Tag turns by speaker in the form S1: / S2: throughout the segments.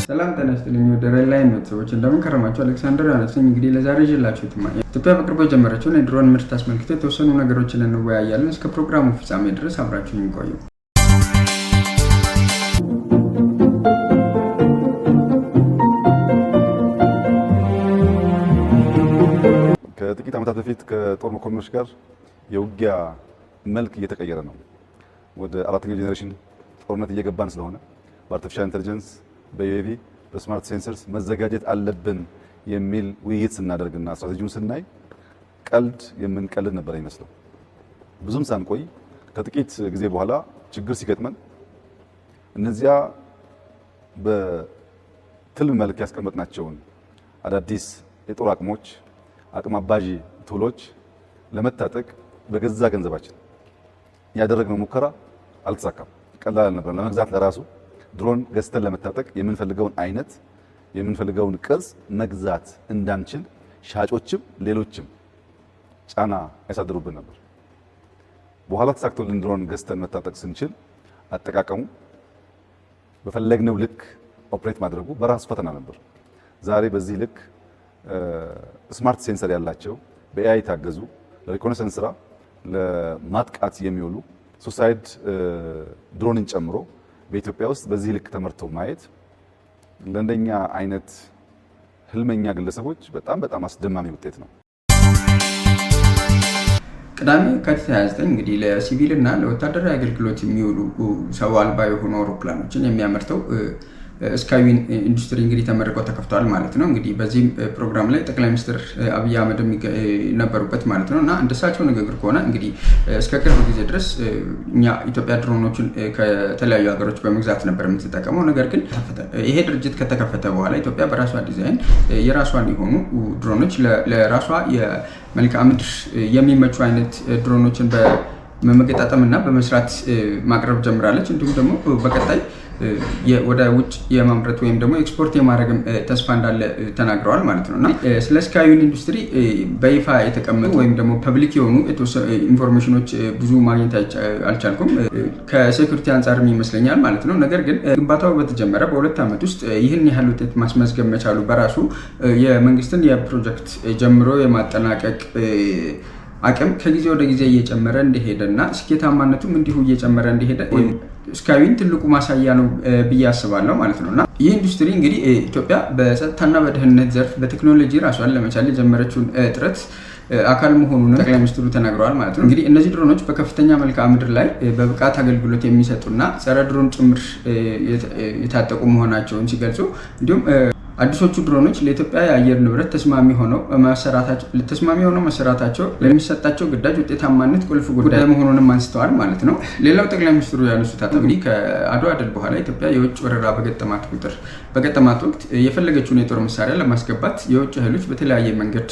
S1: ሰላም ተነስተልኝ ወደ ሬላይን ቤተሰቦች እንደምን ከረማችሁ? አሌክሳንደር ያነሰኝ እንግዲህ ለዛሬ ይዤላችሁት ኢትዮጵያ በቅርቡ የጀመረችውን የድሮን ምርት አስመልክቶ የተወሰኑ ነገሮችን እንወያያለን። እስከ ፕሮግራሙ ፍጻሜ ድረስ አብራችሁን ቆዩ።
S2: ከጥቂት ዓመታት በፊት ከጦር መኮንኖች ጋር የውጊያ መልክ እየተቀየረ ነው። ወደ አራተኛው ጄኔሬሽን ጦርነት እየገባን ስለሆነ በአርቲፊሻል ኢንተለጀንስ በዩኤቪ በስማርት ሴንሰርስ መዘጋጀት አለብን የሚል ውይይት ስናደርግና ስትራቴጂውን ስናይ ቀልድ የምንቀልድ ነበር ይመስለው። ብዙም ሳንቆይ ከጥቂት ጊዜ በኋላ ችግር ሲገጥመን እነዚያ በትልም መልክ ያስቀመጥናቸውን አዳዲስ የጦር አቅም አባዢ ቱሎች ለመታጠቅ በገዛ ገንዘባችን ያደረግነው ሙከራ አልተሳካም። ቀላል ነበር። ለመግዛት ለራሱ ድሮን ገዝተን ለመታጠቅ የምንፈልገውን አይነት የምንፈልገውን ቅርጽ መግዛት እንዳንችል ሻጮችም ሌሎችም ጫና ያሳድሩብን ነበር። በኋላ ተሳክቶልን ድሮን ገዝተን መታጠቅ ስንችል አጠቃቀሙ በፈለግነው ልክ ኦፕሬት ማድረጉ በራሱ ፈተና ነበር። ዛሬ በዚህ ልክ ስማርት ሴንሰር ያላቸው በኤአይ ታገዙ ለሪኮነሰንስ ስራ ለማጥቃት የሚውሉ ሱሳይድ ድሮንን ጨምሮ በኢትዮጵያ ውስጥ በዚህ ልክ ተመርቶ ማየት ለእንደኛ አይነት ህልመኛ ግለሰቦች በጣም አስደማሚ ውጤት ነው።
S1: ቅዳሜ የካቲት 29 እንግዲህ ለሲቪል እና ለወታደራዊ አገልግሎት የሚውሉ ሰው አልባ የሆኑ አውሮፕላኖችን የሚያመርተው ስካይዊን ኢንዱስትሪ እንግዲህ ተመርቆ ተከፍቷል ማለት ነው። እንግዲህ በዚህም ፕሮግራም ላይ ጠቅላይ ሚኒስትር አብይ አህመድ ነበሩበት ማለት ነው እና እንደሳቸው ንግግር ከሆነ እንግዲህ እስከ ቅርብ ጊዜ ድረስ እኛ ኢትዮጵያ ድሮኖችን ከተለያዩ ሀገሮች በመግዛት ነበር የምትጠቀመው። ነገር ግን ይሄ ድርጅት ከተከፈተ በኋላ ኢትዮጵያ በራሷ ዲዛይን የራሷን የሆኑ ድሮኖች ለራሷ የመልክዓ ምድር የሚመቹ አይነት ድሮኖችን በመገጣጠም እና በመስራት ማቅረብ ጀምራለች። እንዲሁም ደግሞ በቀጣይ ወደ ውጭ የማምረት ወይም ደግሞ ኤክስፖርት የማድረግ ተስፋ እንዳለ ተናግረዋል ማለት ነው እና ስለ ስካይዊን ኢንዱስትሪ በይፋ የተቀመጡ ወይም ደግሞ ፐብሊክ የሆኑ ኢንፎርሜሽኖች ብዙ ማግኘት አልቻልኩም። ከሴኩሪቲ አንጻርም ይመስለኛል ማለት ነው። ነገር ግን ግንባታው በተጀመረ በ2 ዓመት ውስጥ ይህን ያህል ውጤት ማስመዝገብ መቻሉ በራሱ የመንግስትን የፕሮጀክት ጀምሮ የማጠናቀቅ አቅም ከጊዜ ወደ ጊዜ እየጨመረ እንደሄደ እና ስኬታማነቱም እንዲሁ እየጨመረ እንደሄደ ስካይዊን ትልቁ ማሳያ ነው ብዬ አስባለሁ ማለት ነው እና ይህ ኢንዱስትሪ እንግዲህ ኢትዮጵያ በጸጥታና በደህንነት ዘርፍ በቴክኖሎጂ ራሷን ለመቻል የጀመረችውን ጥረት አካል መሆኑን ጠቅላይ ሚኒስትሩ ተናግረዋል ማለት ነው። እንግዲህ እነዚህ ድሮኖች በከፍተኛ መልክዓ ምድር ላይ በብቃት አገልግሎት የሚሰጡና ጸረ ድሮን ጭምር የታጠቁ መሆናቸውን ሲገልጹ እንዲሁም አዲሶቹ ድሮኖች ለኢትዮጵያ የአየር ንብረት ተስማሚ ሆነው መሰራታቸው ለሚሰጣቸው ግዳጅ ውጤታማነት ቁልፍ ጉዳይ መሆኑንም አንስተዋል ማለት ነው። ሌላው ጠቅላይ ሚኒስትሩ ያነሱት እንግዲህ ከአድዋ ድል በኋላ ኢትዮጵያ የውጭ ወረራ በገጠማት ወቅት የፈለገችውን የጦር መሳሪያ ለማስገባት የውጭ ኃይሎች በተለያየ መንገድ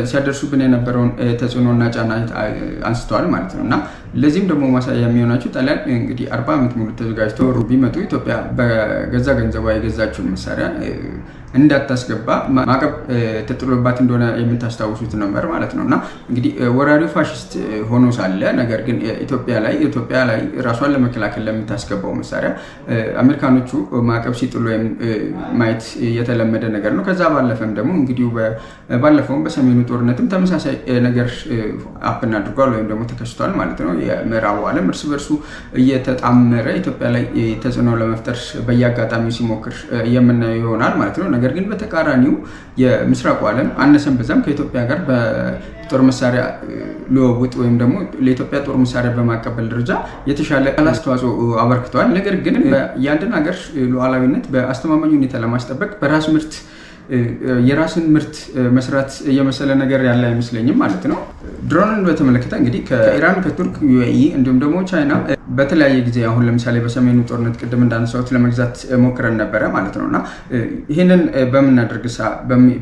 S1: ሲያደርሱብን የነበረውን ተጽዕኖና ጫና አንስተዋል ማለት ነው እና ለዚህም ደግሞ ማሳያ የሚሆናቸው ጣሊያን እንግዲህ 40 ዓመት ሙሉ ተዘጋጅቶ ቢመጡ ኢትዮጵያ በገዛ ገንዘቧ የገዛችውን መሳሪያ እንዳታስገባ ማዕቀብ ተጥሎባት እንደሆነ የምታስታውሱት ነበር ማለት ነው እና እንግዲህ ወራሪው ፋሽስት ሆኖ ሳለ ነገር ግን ኢትዮጵያ ላይ ራሷን ለመከላከል ለምታስገባው መሳሪያ አሜሪካኖቹ ማዕቀብ ሲጥሉ ማየት የተለመደ ነገር ነው። ከዛ ባለፈም ደግሞ እንግዲህ ባለፈውም በሰሜኑ ጦርነትም ተመሳሳይ ነገር አፕን አድርጓል ወይም ደግሞ ተከስቷል ማለት ነው። የምዕራቡ ዓለም እርስ በርሱ እየተጣመረ ኢትዮጵያ ላይ ተጽዕኖ ለመፍጠር በየአጋጣሚው ሲሞክር የምናየው ይሆናል ማለት ነው። ነገር ግን በተቃራኒው የምስራቁ ዓለም አነሰን በዛም ከኢትዮጵያ ጋር በጦር መሳሪያ ልውውጥ ወይም ደግሞ ለኢትዮጵያ ጦር መሳሪያ በማቀበል ደረጃ የተሻለ አስተዋጽኦ አበርክተዋል። ነገር ግን የአንድን ሀገር ሉዓላዊነት በአስተማማኝ ሁኔታ ለማስጠበቅ በራስ ምርት የራስን ምርት መስራት የመሰለ ነገር ያለ አይመስለኝም ማለት ነው። ድሮንን በተመለከተ እንግዲህ ከኢራን፣ ከቱርክ፣ ዩኤኢ እንዲሁም ደግሞ ቻይና በተለያየ ጊዜ አሁን ለምሳሌ በሰሜኑ ጦርነት ቅድም እንዳነሳሁት ለመግዛት ሞክረን ነበረ ማለት ነው እና ይህንን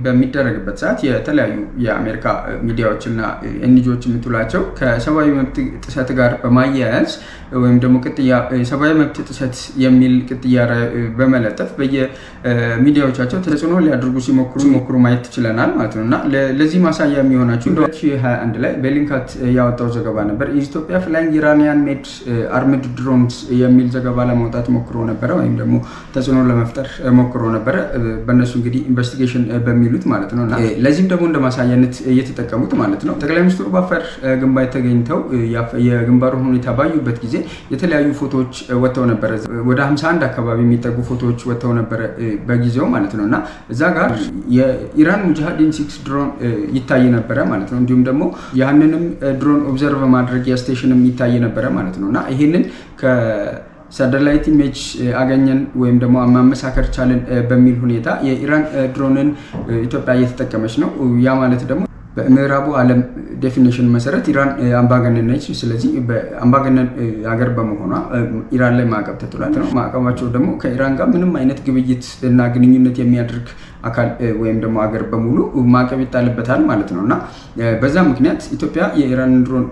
S1: በሚደረግበት ሰዓት የተለያዩ የአሜሪካ ሚዲያዎችና ኤንጂኦዎች የምትሏቸው ከሰብአዊ መብት ጥሰት ጋር በማያያዝ ወይም ደግሞ ሰብአዊ መብት ጥሰት የሚል ቅጥያ በመለጠፍ በየሚዲያዎቻቸው ተጽዕኖ ሊያደርጉ ሲሞክሩ ማየት ትችለናል ማለት ነው። እና ለዚህ ማሳያ የሚሆናቸው 2021 ላይ ቤሊንካት ያወጣው ዘገባ ነበር። ኢትዮጵያ ፍላይንግ ኢራኒያን ሜድ አርምድ ድሮንስ የሚል ዘገባ ለማውጣት ሞክሮ ነበረ፣ ወይም ደግሞ ተጽዕኖ ለመፍጠር ሞክሮ ነበረ በእነሱ እንግዲህ ኢንቨስቲጌሽን በሚሉት ማለት ነው። እና ለዚህም ደግሞ እንደ ማሳያነት እየተጠቀሙት ማለት ነው። ጠቅላይ ሚኒስትሩ በአፋር ግንባር ተገኝተው የግንባሩን ሁኔታ ባዩበት ጊዜ የተለያዩ ፎቶዎች ወጥተው ነበረ። ወደ 51 አካባቢ የሚጠጉ ፎቶዎች ወጥተው ነበረ በጊዜው ማለት ነው። እና እዛ ጋር የኢራን ሙጃሂዲን 6 ድሮን ይታይ ነበረ ማለት ነው። እንዲሁም ደግሞ ያንንም ድሮን ኦብዘርቭ ማድረጊያ ስቴሽንም ይታይ ነበረ ማለት ነው። እና ይሄንን ከሳተላይት ኢሜጅ አገኘን ወይም ደግሞ ማመሳከር ቻለን በሚል ሁኔታ የኢራን ድሮንን ኢትዮጵያ እየተጠቀመች ነው። ያ ማለት ደግሞ በምዕራቡ ዓለም ዴፊኒሽን መሰረት ኢራን አምባገነን ነች። ስለዚህ በአምባገነን ሀገር በመሆኗ ኢራን ላይ ማዕቀብ ተጥሏል ነው። ማዕቀባቸው ደግሞ ከኢራን ጋር ምንም አይነት ግብይት እና ግንኙነት የሚያደርግ አካል ወይም ደግሞ ሀገር በሙሉ ማዕቀብ ይጣልበታል ማለት ነው። እና በዛ ምክንያት ኢትዮጵያ የኢራን ድሮን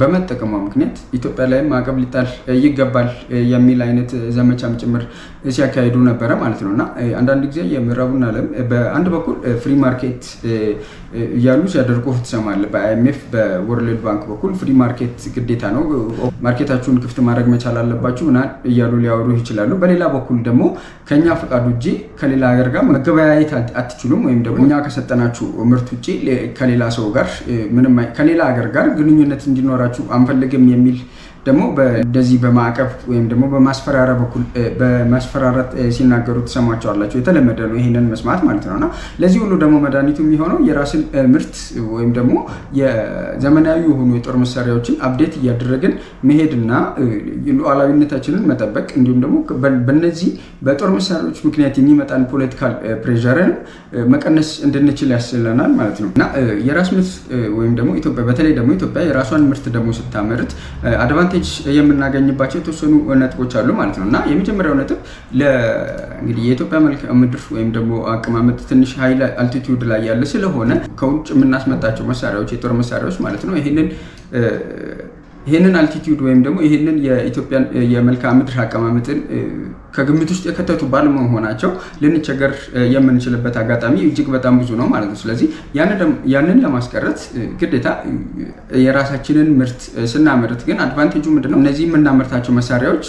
S1: በመጠቀሟ ምክንያት ኢትዮጵያ ላይ ማዕቀብ ሊጣል ይገባል የሚል አይነት ዘመቻም ጭምር ሲያካሂዱ ነበረ ማለት ነው። እና አንዳንድ ጊዜ የምዕራቡን ዓለም በአንድ በኩል ፍሪ ማርኬት እያሉ ሲያደርጉ ትሰማለህ። በአይኤምኤፍ በወርልድ ባንክ በኩል ፍሪ ማርኬት ግዴታ ነው፣ ማርኬታችሁን ክፍት ማድረግ መቻል አለባችሁ እና እያሉ ሊያወሩ ይችላሉ። በሌላ በኩል ደግሞ ከኛ ፈቃድ ውጭ ከሌላ ሀገር ጋር መገበያየት አትችሉም፣ ወይም ደግሞ እኛ ከሰጠናችሁ ምርት ውጭ ከሌላ ሰው ጋር ከሌላ ሀገር ጋር ግንኙነት እንዲኖራችሁ አንፈልግም የሚል ደግሞ እንደዚህ በማዕቀብ ወይም ደግሞ በማስፈራሪያ በኩል በማስፈራራት ሲናገሩ ተሰማቸዋላቸው። የተለመደ ነው ይሄንን መስማት ማለት ነውና ለዚህ ሁሉ ደግሞ መድኃኒቱ የሚሆነው የራስን ምርት ወይም ደግሞ የዘመናዊ የሆኑ የጦር መሳሪያዎችን አፕዴት እያደረግን መሄድና ሉዓላዊነታችንን መጠበቅ እንዲሁም ደግሞ በነዚህ በጦር መሳሪያዎች ምክንያት የሚመጣን ፖለቲካል ፕሬሸርን መቀነስ እንድንችል ያስችለናል ማለት ነው። እና የራስ ምርት ወይም ደግሞ ኢትዮጵያ በተለይ ደግሞ ኢትዮጵያ የራሷን ምርት ደግሞ ስታመርት አድቫንቴጅ የምናገኝባቸው የተወሰኑ ነጥቦች አሉ ማለት ነው። እና የመጀመሪያው ነጥብ እንግዲህ የኢትዮጵያ መልክዓ ምድር ወይም ደግሞ አቀማመጥ ትንሽ ሃይ አልቲቲዩድ ላይ ያለ ስለሆነ ከውጭ የምናስመጣቸው መሳሪያዎች የጦር መሳሪያዎች ማለት ነው ይሄንን አልቲቲዩድ ወይም ደግሞ ይሄንን የኢትዮጵያን የመልክዓ ምድር አቀማመጥን ከግምት ውስጥ የከተቱ ባለመሆናቸው ልንቸገር የምንችልበት አጋጣሚ እጅግ በጣም ብዙ ነው ማለት ነው። ስለዚህ ያንን ለማስቀረት ግዴታ የራሳችንን ምርት ስናመርት ግን አድቫንቴጁ ምንድነው? እነዚህ የምናመርታቸው መሳሪያዎች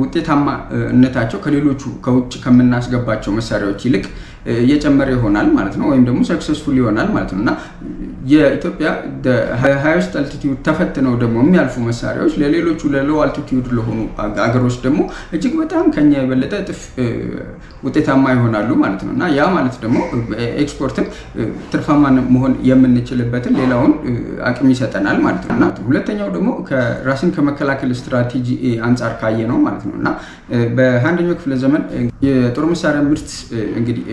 S1: ውጤታማነታቸው ከሌሎቹ ከውጭ ከምናስገባቸው መሳሪያዎች ይልቅ የጨመረ ይሆናል ማለት ነው፣ ወይም ደግሞ ሰክሰስፉል ይሆናል ማለት ነው። እና የኢትዮጵያ ሃይስት አልቲቲዩድ ተፈትነው ደግሞ የሚያልፉ መሳሪያዎች ለሌሎቹ ለሎው አልቲቲዩድ ለሆኑ አገሮች ደግሞ እጅግ በጣም ከኛ የበለጠ እጥፍ ውጤታማ ይሆናሉ ማለት ነው። እና ያ ማለት ደግሞ ኤክስፖርትን ትርፋማ መሆን የምንችልበትን ሌላውን አቅም ይሰጠናል ማለት ነው። እና ሁለተኛው ደግሞ ራስን ከመከላከል ስትራቴጂ አንጻር ካየ ነው ማለት ነው። እና በ21ኛው ክፍለ ዘመን የጦር መሳሪያ ምርት እንግዲህ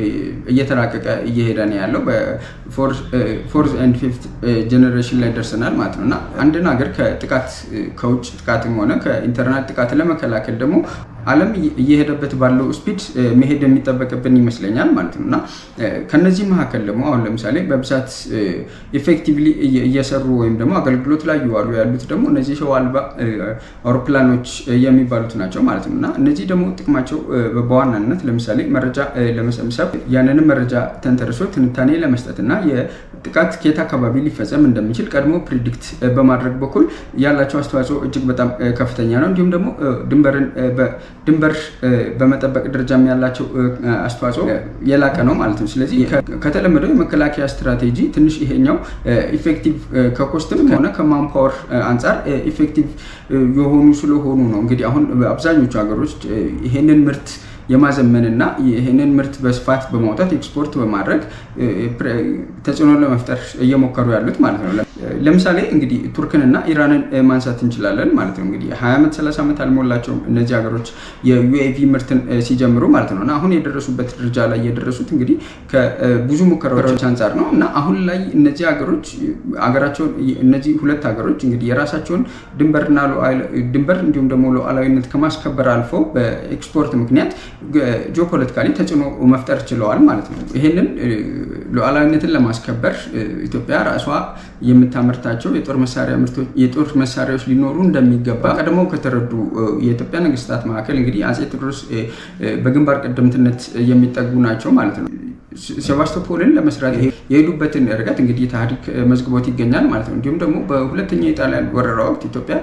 S1: እየተራቀቀ እየሄደ ነው ያለው። በፎርዝ ኤንድ ፊፍት ጀነሬሽን ላይ ደርሰናል ማለት ነው። እና አንድን ሀገር ከውጭ ጥቃትም ሆነ ከኢንተርኔት ጥቃት ለመከላከል ደግሞ ዓለም እየሄደበት ባለው ስፒድ መሄድ የሚጠበቅብን ይመስለኛል ማለት ነው። እና ከነዚህ መካከል ደግሞ አሁን ለምሳሌ በብዛት ኢፌክቲቭሊ እየሰሩ ወይም ደግሞ አገልግሎት ላይ ይዋሉ ያሉት ደግሞ እነዚህ ሰው አልባ አውሮፕላኖች የሚባሉት ናቸው ማለት ነው። እና እነዚህ ደግሞ ጥቅማቸው በዋናነት ለምሳሌ መረጃ ለመሰብሰብ ያንንም መረጃ ተንተርሶ ትንታኔ ለመስጠት እና የጥቃት ከየት አካባቢ ሊፈጸም እንደሚችል ቀድሞ ፕሪዲክት በማድረግ በኩል ያላቸው አስተዋጽኦ እጅግ በጣም ከፍተኛ ነው። እንዲሁም ደግሞ ድንበር በመጠበቅ ደረጃም ያላቸው አስተዋጽኦ የላቀ ነው ማለት ነው። ስለዚህ ከተለመደው የመከላከያ ስትራቴጂ ትንሽ ይሄኛው ኢፌክቲቭ ከኮስትም ሆነ ከማንፓወር አንጻር ኢፌክቲቭ የሆኑ ስለሆኑ ነው እንግዲህ አሁን አብዛኞቹ ሀገሮች ይሄንን ምርት የማዘመንና ይህንን ምርት በስፋት በማውጣት ኤክስፖርት በማድረግ ተጽዕኖ ለመፍጠር እየሞከሩ ያሉት ማለት ነው። ለምሳሌ እንግዲህ ቱርክንና ኢራንን ማንሳት እንችላለን ማለት ነው። እንግዲህ 20 ዓመት 30 ዓመት አልሞላቸውም እነዚህ ሀገሮች የዩኤቪ ምርትን ሲጀምሩ ማለት ነው። እና አሁን የደረሱበት ደረጃ ላይ የደረሱት እንግዲህ ከብዙ ሙከራዎች አንጻር ነው። እና አሁን ላይ እነዚህ ሀገሮች እነዚህ ሁለት ሀገሮች እንግዲህ የራሳቸውን ድንበር እንዲሁም ደግሞ ሉዓላዊነት ከማስከበር አልፈው በኤክስፖርት ምክንያት ጂኦፖለቲካሊ ተጽዕኖ መፍጠር ችለዋል ማለት ነው። ይሄንን ሉዓላዊነትን ለማስከበር ኢትዮጵያ ራሷ የምታመርታቸው የጦር መሳሪያዎች ሊኖሩ እንደሚገባ ቀድሞ ከተረዱ የኢትዮጵያ ነገስታት መካከል እንግዲህ አፄ ቴዎድሮስ በግንባር ቀደምትነት የሚጠጉ ናቸው ማለት ነው። ሴቫስቶፖልን ለመስራት የሄዱበትን ርቀት እንግዲህ ታሪክ መዝግቦት ይገኛል ማለት ነው። እንዲሁም ደግሞ በሁለተኛው የጣሊያን ወረራ ወቅት ኢትዮጵያ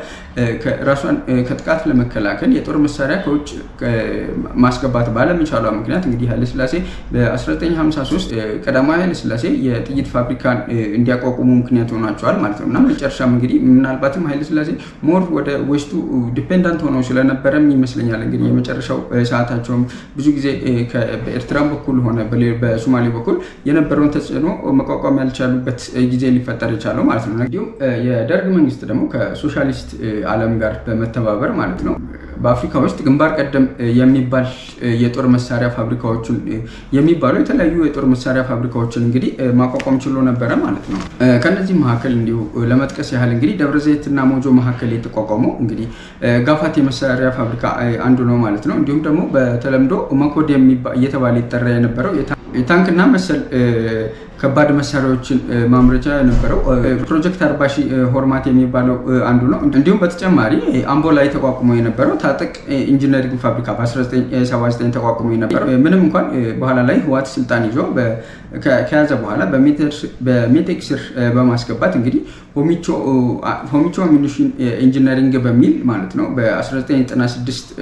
S1: ራሷን ከጥቃት ለመከላከል የጦር መሳሪያ ከውጭ ማስገባት ባለመቻሏ ምክንያት እንግዲህ ኃይለሥላሴ በ1953 ቀዳማዊ ኃይለሥላሴ የጥይት ፋብሪካን እንዲያቋቁሙ ምክንያት ሆኗቸዋል ማለት ነው እና መጨረሻም እንግዲህ ምናልባትም ኃይለሥላሴ ሞር ወደ ዌስቱ ዲፔንዳንት ሆነው ስለነበረም ይመስለኛል እንግዲህ የመጨረሻው ሰዓታቸውም ብዙ ጊዜ በኤርትራም በኩል ሆነ በሶማሌ በኩል የነበረውን ተጽዕኖ መቋቋም ያልቻሉበት ጊዜ ሊፈጠር የቻለው ማለት ነው። እንዲሁም የደርግ መንግስት ደግሞ ከሶሻሊስት ዓለም ጋር በመተባበር ማለት ነው በአፍሪካ ውስጥ ግንባር ቀደም የሚባል የጦር መሳሪያ ፋብሪካዎችን የሚባሉ የተለያዩ የጦር መሳሪያ ፋብሪካዎችን እንግዲህ ማቋቋም ችሎ ነበረ ማለት ነው። ከነዚህ መካከል እንዲሁ ለመጥቀስ ያህል እንግዲህ ደብረ ዘይትና ሞጆ መካከል የተቋቋመው እንግዲህ ጋፋት የመሳሪያ ፋብሪካ አንዱ ነው ማለት ነው። እንዲሁም ደግሞ በተለምዶ መኮድ እየተባለ ይጠራ የነበረው የታንክና መሰል ከባድ መሳሪያዎችን ማምረቻ የነበረው ፕሮጀክት 40,000 ሆርማት የሚባለው አንዱ ነው። እንዲሁም በተጨማሪ አምቦ ላይ ተቋቁሞ የነበረው ታጠቅ ኢንጂነሪንግ ፋብሪካ በ1979 ተቋቁሞ የነበረው ምንም እንኳን በኋላ ላይ ህወሓት ስልጣን ይዞ ከያዘ በኋላ በሜቴክ ስር በማስገባት እንግዲህ ሆሚቾ አሚኒሽን ኢንጂነሪንግ በሚል ማለት ነው በ1996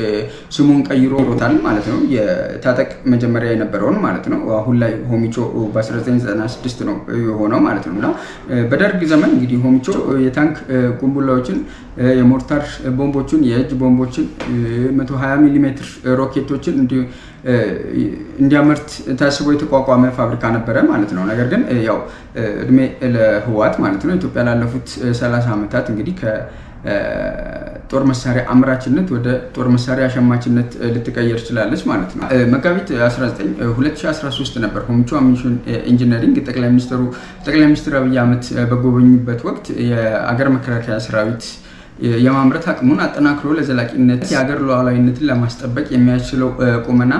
S1: ስሙን ቀይሮታል ማለት ነው። የታጠቅ መጀመሪያ የነበረውን ማለት ነው። አሁን ላይ ሆሚቾ በ1996 ነው የሆነው ማለት ነው እና በደርግ ዘመን እንግዲህ ሆሚቾ የታንክ ቁንቡላዎችን፣ የሞርታር ቦምቦችን፣ የእጅ ቦምቦችን፣ 120 ሚሊ ሜትር ሮኬቶችን እንዲያመርት ታስቦ የተቋቋመ ፋብሪካ ነበረ ማለት ነው። ነገር ግን ያው እድሜ ለህወሓት ማለት ነው ኢትዮጵያ ላለፉት 30 ዓመታት እንግዲህ ጦር መሳሪያ አምራችነት ወደ ጦር መሳሪያ አሸማችነት ልትቀየር ችላለች ማለት ነው። መጋቢት 19 2013 ነበር ሆሚቾ አሚኒሽን ኢንጂነሪንግ ጠቅላይ ሚኒስትር አብይ አህመድ በጎበኙበት ወቅት የአገር መከላከያ ሰራዊት የማምረት አቅሙን አጠናክሮ ለዘላቂነት የሀገር ሉዓላዊነትን ለማስጠበቅ የሚያስችለው ቁመና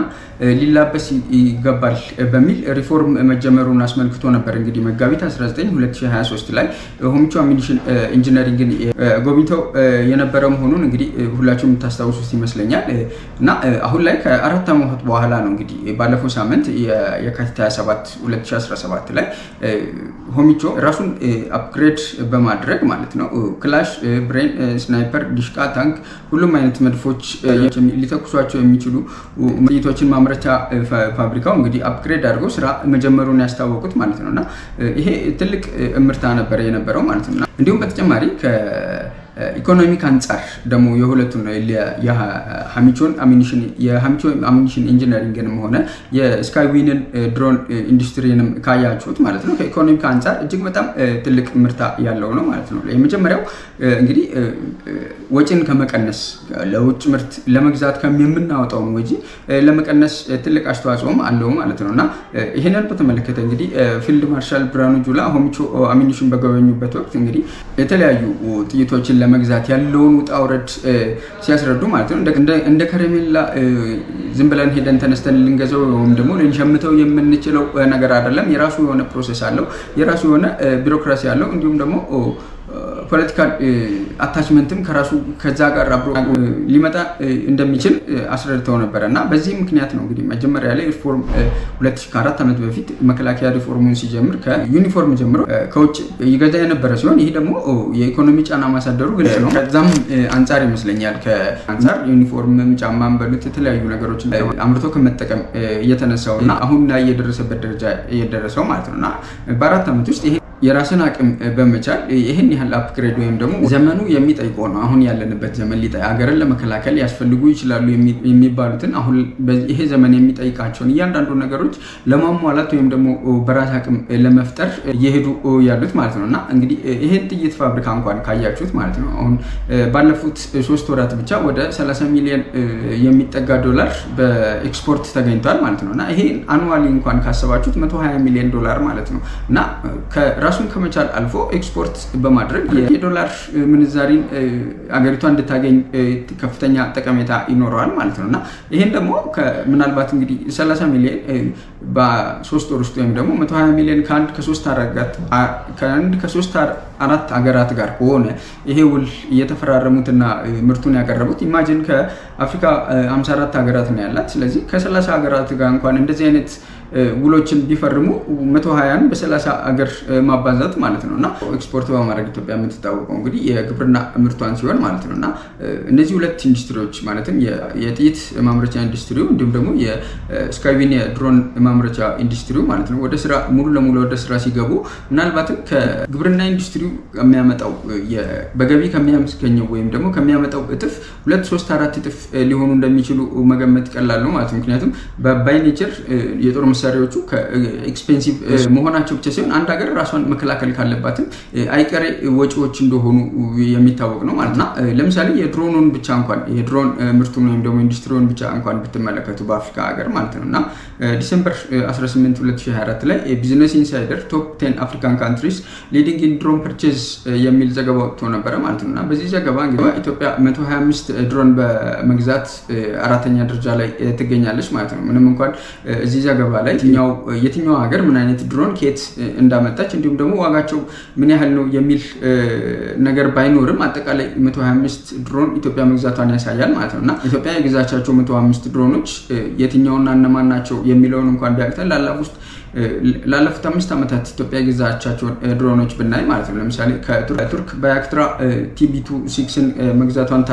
S1: ሊላበስ ይገባል በሚል ሪፎርም መጀመሩን አስመልክቶ ነበር እንግዲህ መጋቢት 19 2023 ላይ ሆሚቾ አሚኒሽን ኢንጂነሪንግን ጎብኝተው የነበረ መሆኑን እንግዲህ ሁላችሁም የምታስታውሱት ይመስለኛል እና አሁን ላይ ከ4 ዓመት በኋላ ነው እንግዲህ ባለፈው ሳምንት የካቲት 27 2017 ላይ ሆሚቾ ራሱን አፕግሬድ በማድረግ ማለት ነው ክላሽ፣ ብሬን፣ ስናይፐር፣ ዲሽቃ፣ ታንክ ሁሉም አይነት መድፎች ሊተኩሷቸው የሚችሉ ጥይቶችን ማምረቻ ፋብሪካው እንግዲህ አፕግሬድ አድርገው ስራ መጀመሩን ያስታወቁት ማለት ነው እና ይሄ ትልቅ እምርታ ነበር የነበረው ማለት ነው። እንዲሁም በተጨማሪ ኢኮኖሚክ አንጻር ደግሞ የሁለቱን የሃሚቾ አሚኒሽን ኢንጂነሪንግንም ሆነ የስካይዊንን ድሮን ኢንዱስትሪንም ካያችሁት ማለት ነው ከኢኮኖሚክ አንጻር እጅግ በጣም ትልቅ ምርታ ያለው ነው ማለት ነው። የመጀመሪያው እንግዲህ ወጪን ከመቀነስ ለውጭ ምርት ለመግዛት የምናወጣውን ወጪ ለመቀነስ ትልቅ አስተዋጽኦም አለው ማለት ነው እና ይሄንን በተመለከተ እንግዲህ ፊልድ ማርሻል ብርሃኑ ጁላ ሆሚቾ አሚኒሽን በጎበኙበት ወቅት እንግዲህ የተለያዩ ጥይቶችን ለመግዛት ያለውን ውጣ ውረድ ሲያስረዱ ማለት ነው እንደ ከረሜላ ዝም ብለን ሄደን ተነስተን ልንገዛው ወይም ደግሞ ልንሸምተው የምንችለው ነገር አይደለም። የራሱ የሆነ ፕሮሰስ አለው፣ የራሱ የሆነ ቢሮክራሲ አለው። እንዲሁም ደግሞ ፖለቲካል አታችመንትም ከዛ ጋር አብሮ ሊመጣ እንደሚችል አስረድተው ነበረ እና በዚህ ምክንያት ነው እንግዲህ መጀመሪያ ላይ ሪፎርም 2004 ዓመት በፊት መከላከያ ሪፎርሙን ሲጀምር ከዩኒፎርም ጀምሮ ከውጭ ይገዛ የነበረ ሲሆን ይህ ደግሞ የኢኮኖሚ ጫና ማሳደሩ ግልጽ ነው። ከዛም አንጻር ይመስለኛል ከአንጻር ዩኒፎርም ጫማን በሉት የተለያዩ ነገሮችን አምርቶ ከመጠቀም እየተነሳው እና አሁን ላይ የደረሰበት ደረጃ እየደረሰው ማለት ነው እና በ4 ዓመት ውስጥ ይሄ የራስን አቅም በመቻል ይህን ያህል አፕግሬድ ወይም ደግሞ ዘመኑ የሚጠይቀው ነው። አሁን ያለንበት ዘመን ሀገርን ለመከላከል ያስፈልጉ ይችላሉ የሚባሉትን አሁን ይሄ ዘመን የሚጠይቃቸውን እያንዳንዱ ነገሮች ለማሟላት ወይም ደግሞ በራስ አቅም ለመፍጠር እየሄዱ ያሉት ማለት ነው እና እንግዲህ ይሄን ጥይት ፋብሪካ እንኳን ካያችሁት ማለት ነው አሁን ባለፉት 3 ወራት ብቻ ወደ 30 ሚሊዮን የሚጠጋ ዶላር በኤክስፖርት ተገኝቷል ማለት ነው እና ይሄ አኑዋሊ እንኳን ካሰባችሁት 120 ሚሊዮን ዶላር ማለት ነው እና ራሱን ከመቻል አልፎ ኤክስፖርት በማድረግ የዶላር ምንዛሪን አገሪቷ እንድታገኝ ከፍተኛ ጠቀሜታ ይኖረዋል ማለት ነው እና ይሄን ደግሞ ምናልባት እንግዲህ 30 ሚሊዮን በ3 ወር ውስጥ ወይም ደግሞ 120 ሚሊዮን ከ3 4 ሀገራት ጋር ከሆነ ይሄ ውል እየተፈራረሙትና ምርቱን ያቀረቡት ኢማጂን ከአፍሪካ 54 ሀገራት ነው ያላት። ስለዚህ ከ30 ሀገራት ጋር እንኳን እንደዚህ አይነት ውሎችን ቢፈርሙ 120ን በ30 ሀገር ማባዛት ማለት ነው እና ኤክስፖርት በማድረግ ኢትዮጵያ የምትታወቀው እንግዲህ የግብርና ምርቷን ሲሆን ማለት ነው እና እነዚህ ሁለት ኢንዱስትሪዎች ማለትም የጥይት ማምረቻ ኢንዱስትሪው እንዲሁም ደግሞ የስካይዊን የድሮን ማምረቻ ኢንዱስትሪው ማለት ነው ወደ ስራ ሙሉ ለሙሉ ወደ ስራ ሲገቡ ምናልባትም ከግብርና ኢንዱስትሪው የሚያመጣው በገቢ ከሚያስገኘው ወይም ደግሞ ከሚያመጣው እጥፍ 2 3 4 እጥፍ ሊሆኑ እንደሚችሉ መገመት ቀላል ነው ማለት ነው። ምክንያቱም በባይ ኔቸር የጦር መሳሪያዎቹ ኤክስፔንሲቭ መሆናቸው ብቻ ሳይሆን አንድ ሀገር ራሷን መከላከል ካለባትም አይቀሬ ወጪዎች እንደሆኑ የሚታወቅ ነው ማለት ነው። ለምሳሌ የድሮኑን ብቻ እንኳን የድሮን ምርቱን ወይም ደግሞ ኢንዱስትሪውን ብቻ እንኳን ብትመለከቱ በአፍሪካ ሀገር ማለት ነው እና ዲሴምበር 18 2024 ላይ ቢዝነስ ኢንሳይደር ቶፕ 10 አፍሪካን ካንትሪስ ሊዲንግ ኢን ድሮን ፐርቼዝ የሚል ዘገባ ወጥቶ ነበረ ማለት ነው እና በዚህ ዘገባ እንግዲህ ኢትዮጵያ 125 ድሮን በመግዛት 4ኛ ደረጃ ላይ ትገኛለች ማለት ነው። ምንም እንኳን እዚህ ዘገባ ላይ የትኛው ሀገር ምን አይነት ድሮን ከየት እንዳመጣች እንዲሁም ደግሞ ዋጋቸው ምን ያህል ነው የሚል ነገር ባይኖርም አጠቃላይ 125 ድሮን ኢትዮጵያ መግዛቷን ያሳያል ማለት ነው እና ኢትዮጵያ የገዛቻቸው 125 ድሮኖች የትኛውና እነማን ናቸው የሚለውን እንኳን ቢያቅተን ላለፉት 5 ዓመታት ኢትዮጵያ የገዛቻቸውን ድሮኖች ብናይ ማለት ነው ለምሳሌ ከቱርክ ባያክትራ TB26ን መግዛቷን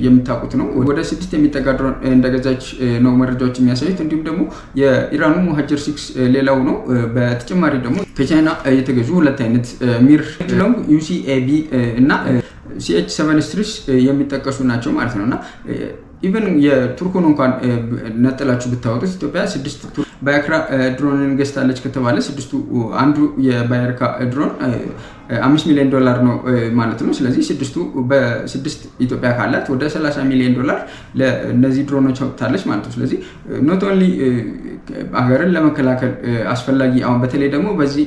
S1: የምታውቁት ነው። ወደ 6 የሚጠጋ ድሮን እንደገዛች ነው መረጃዎች የሚያሳዩት። እንዲሁም ደግሞ የኢራኑ ሙሃጅር 6 ሌላው ነው። በተጨማሪ ደግሞ ከቻይና የተገዙ 2 አይነት ሚር ሎንግ UCAV እና CH-7 የሚጠቀሱ ናቸው ማለት ነው እና ኢቨን የቱርኩን እንኳን ነጥላችሁ ብታወጡት ኢትዮጵያ 6 ባያክራ ድሮንን ገዝታለች ከተባለ 6ቱ አንዱ የባያክራ ድሮን $5 ሚሊዮን ነው ማለት ነው። ስለዚህ 6ቱ በ6 ኢትዮጵያ ካላት ወደ $30 ሚሊዮን ለነዚህ ድሮኖች አውጥታለች ማለት ነው። ስለዚህ ኖት ኦንሊ ሀገርን ለመከላከል አስፈላጊ አሁን በተለይ ደግሞ በዚህ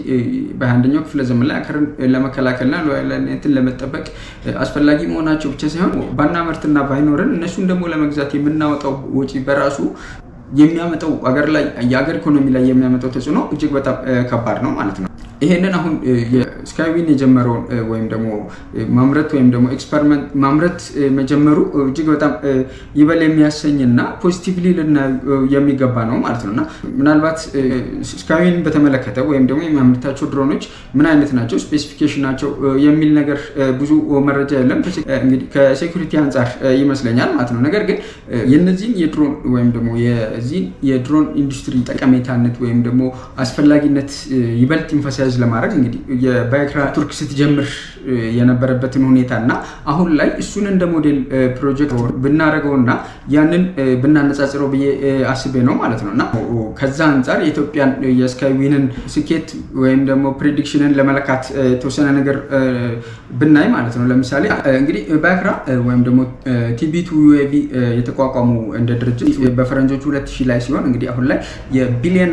S1: በ21ኛው ክፍለ ዘመን ላይ ሀገርን ለመከላከልና ሉዓላዊነትን ለመጠበቅ አስፈላጊ መሆናቸው ብቻ ሳይሆን ባናመርትና ባይኖርን እነሱን ደግሞ ለመግዛት የምናወጣው ወጪ በራሱ የሚያመጣው የሀገር ኢኮኖሚ ላይ የሚያመጣው ተጽዕኖ እጅግ በጣም ከባድ ነው ማለት ነው። ይሄንን አሁን የስካይዊን የጀመረውን ወይም ደግሞ ማምረት ወይም ደግሞ ኤክስፐሪመንት ማምረት መጀመሩ እጅግ በጣም ይበል የሚያሰኝና ፖዚቲቭሊ ልናየው የሚገባ ነው ማለት ነውና ምናልባት ስካይዊን በተመለከተ ወይም ደግሞ የሚያመርታቸው ድሮኖች ምን አይነት ናቸው ስፔሲፊኬሽናቸው የሚል ነገር ብዙ መረጃ የለም። እንግዲህ ከሴኩሪቲ አንጻር ይመስለኛል ማለት ነው። ነገር ግን የነዚህን የድሮን ወይም ደግሞ የድሮን ኢንዱስትሪ ጠቀሜታነት ወይም ደግሞ አስፈላጊነት ይበልጥ ኢንፈሳይዝ ለማድረግ እንግዲህ የባያክራ ቱርክ ስትጀምር የነበረበትን ሁኔታና አሁን ላይ እሱን እንደ ሞዴል ፕሮጀክት ብናደርገውና ያንን ብናነጻጽረው ብዬ አስቤ ነው ማለት ነውና ከዛ አንጻር የኢትዮጵያን የስካይዊንን ስኬት ወይም ደግሞ ፕሬዲክሽንን ለመለካት የተወሰነ ነገር ብናይ ማለት ነው። ለምሳሌ እንግዲህ ባያክራ ወይም ደግሞ TB2 UAV የተቋቋሙ እንደ ድርጅት በፈረንጆቹ 2000 ላይ ሲሆን እንግዲህ አሁን ላይ $1 ቢሊዮን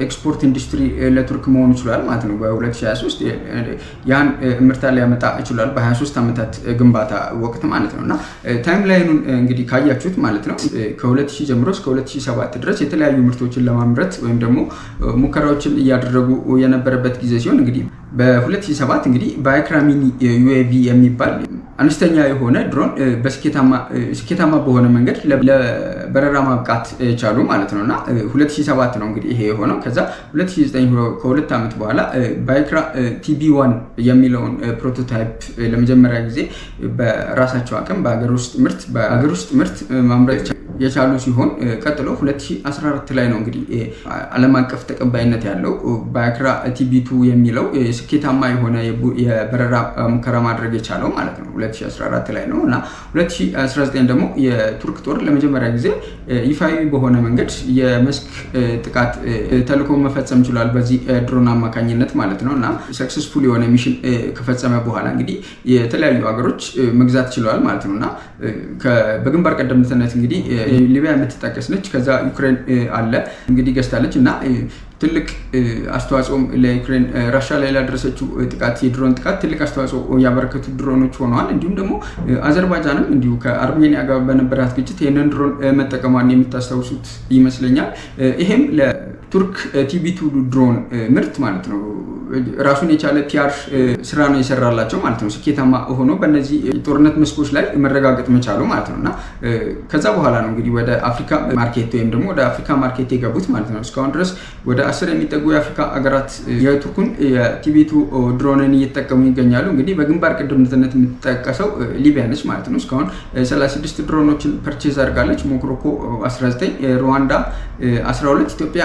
S1: ኤክስፖርት ኢንዱስትሪ ለቱርክ መሆኑ ይችላል ማለት ነው። በ2023 ያን ምርታ ሊያመጣ ይችላል በ23 ዓመታት ግንባታ ወቅት ማለት ነውና ታይም ላይኑን እንግዲህ ካያችሁት ማለት ነው ከ2000 ጀምሮ እስከ 2007 ድረስ የተለያዩ ምርቶችን ለማምረት ወይም ደግሞ ሙከራዎችን እያደረጉ የነበረበት ጊዜ ሲሆን እንግዲህ በ2007 እንግዲህ ባያክራ ሚኒ UAV የሚባል አነስተኛ የሆነ ድሮን በስኬታማ በሆነ መንገድ ለበረራ ማብቃት ቻሉ ማለት ነውና 2007 ነው እንግዲህ ይሄ የሆነው። ከዛ 2009 ከሁለት ዓመት በኋላ ባያክራ TB1 የሚለውን ፕሮቶታይፕ ለመጀመሪያ ጊዜ በራሳቸው አቅም በአገር ውስጥ ምርት ማምረት የቻሉ ሲሆን ቀጥሎ 2014 ላይ ነው እንግዲህ ዓለም አቀፍ ተቀባይነት ያለው ባያክራ TB2 የሚለው ስኬታማ የሆነ የበረራ ሙከራ ማድረግ የቻለው ማለት ነው 2014 ላይ ነው እና 2019 ደግሞ የቱርክ ጦር ለመጀመሪያ ጊዜ ይፋዊ በሆነ መንገድ የመስክ ጥቃት ተልዕኮ መፈጸም ችሏል በዚህ ድሮን አማካኝነት ማለት ነው እና ሰክሰስፉል የሆነ ሚሽን ከፈጸመ በኋላ እንግዲህ የተለያዩ ሀገሮች መግዛት ችለዋል ማለት ነው እና በግንባር ቀደምትነት እንግዲህ ሊቢያ የምትጠቀስ ነች። ከዛ ዩክሬን አለ እንግዲህ ገዝታለች እና ትልቅ አስተዋጽኦ ለዩክሬን ራሽያ ላይ ላደረሰችው ጥቃት የድሮን ጥቃት ትልቅ አስተዋጽኦ ያበረከቱ ድሮኖች ሆነዋል። እንዲሁም ደግሞ አዘርባይጃንም እንዲሁ ከአርሜኒያ ጋር በነበራት ግጭት ይህንን ድሮን መጠቀሟን የምታስታውሱት ይመስለኛል። ይሄም ቱርክ ቲቢቱ ድሮን ምርት ማለት ነው ራሱን የቻለ ፒአር ስራ ነው የሰራላቸው ማለት ነው። ስኬታማ ሆኖ በእነዚህ ጦርነት መስኮች ላይ መረጋገጥ መቻሉ ማለት ነው እና ከዛ በኋላ ነው እንግዲህ ወደ አፍሪካ ማርኬት ወይም ደግሞ ወደ አፍሪካ ማርኬት የገቡት ማለት ነው። እስካሁን ድረስ ወደ 10 የሚጠጉ የአፍሪካ ሀገራት የቱርኩን የቲቢቱ ድሮንን እየተጠቀሙ ይገኛሉ። እንግዲህ በግንባር ቀደምትነት የምትጠቀሰው ሊቢያ ነች ማለት ነው። እስካሁን 36 ድሮኖችን ፐርቼዝ አድርጋለች። ሞሮኮ 19፣ ሩዋንዳ 12፣ ኢትዮጵያ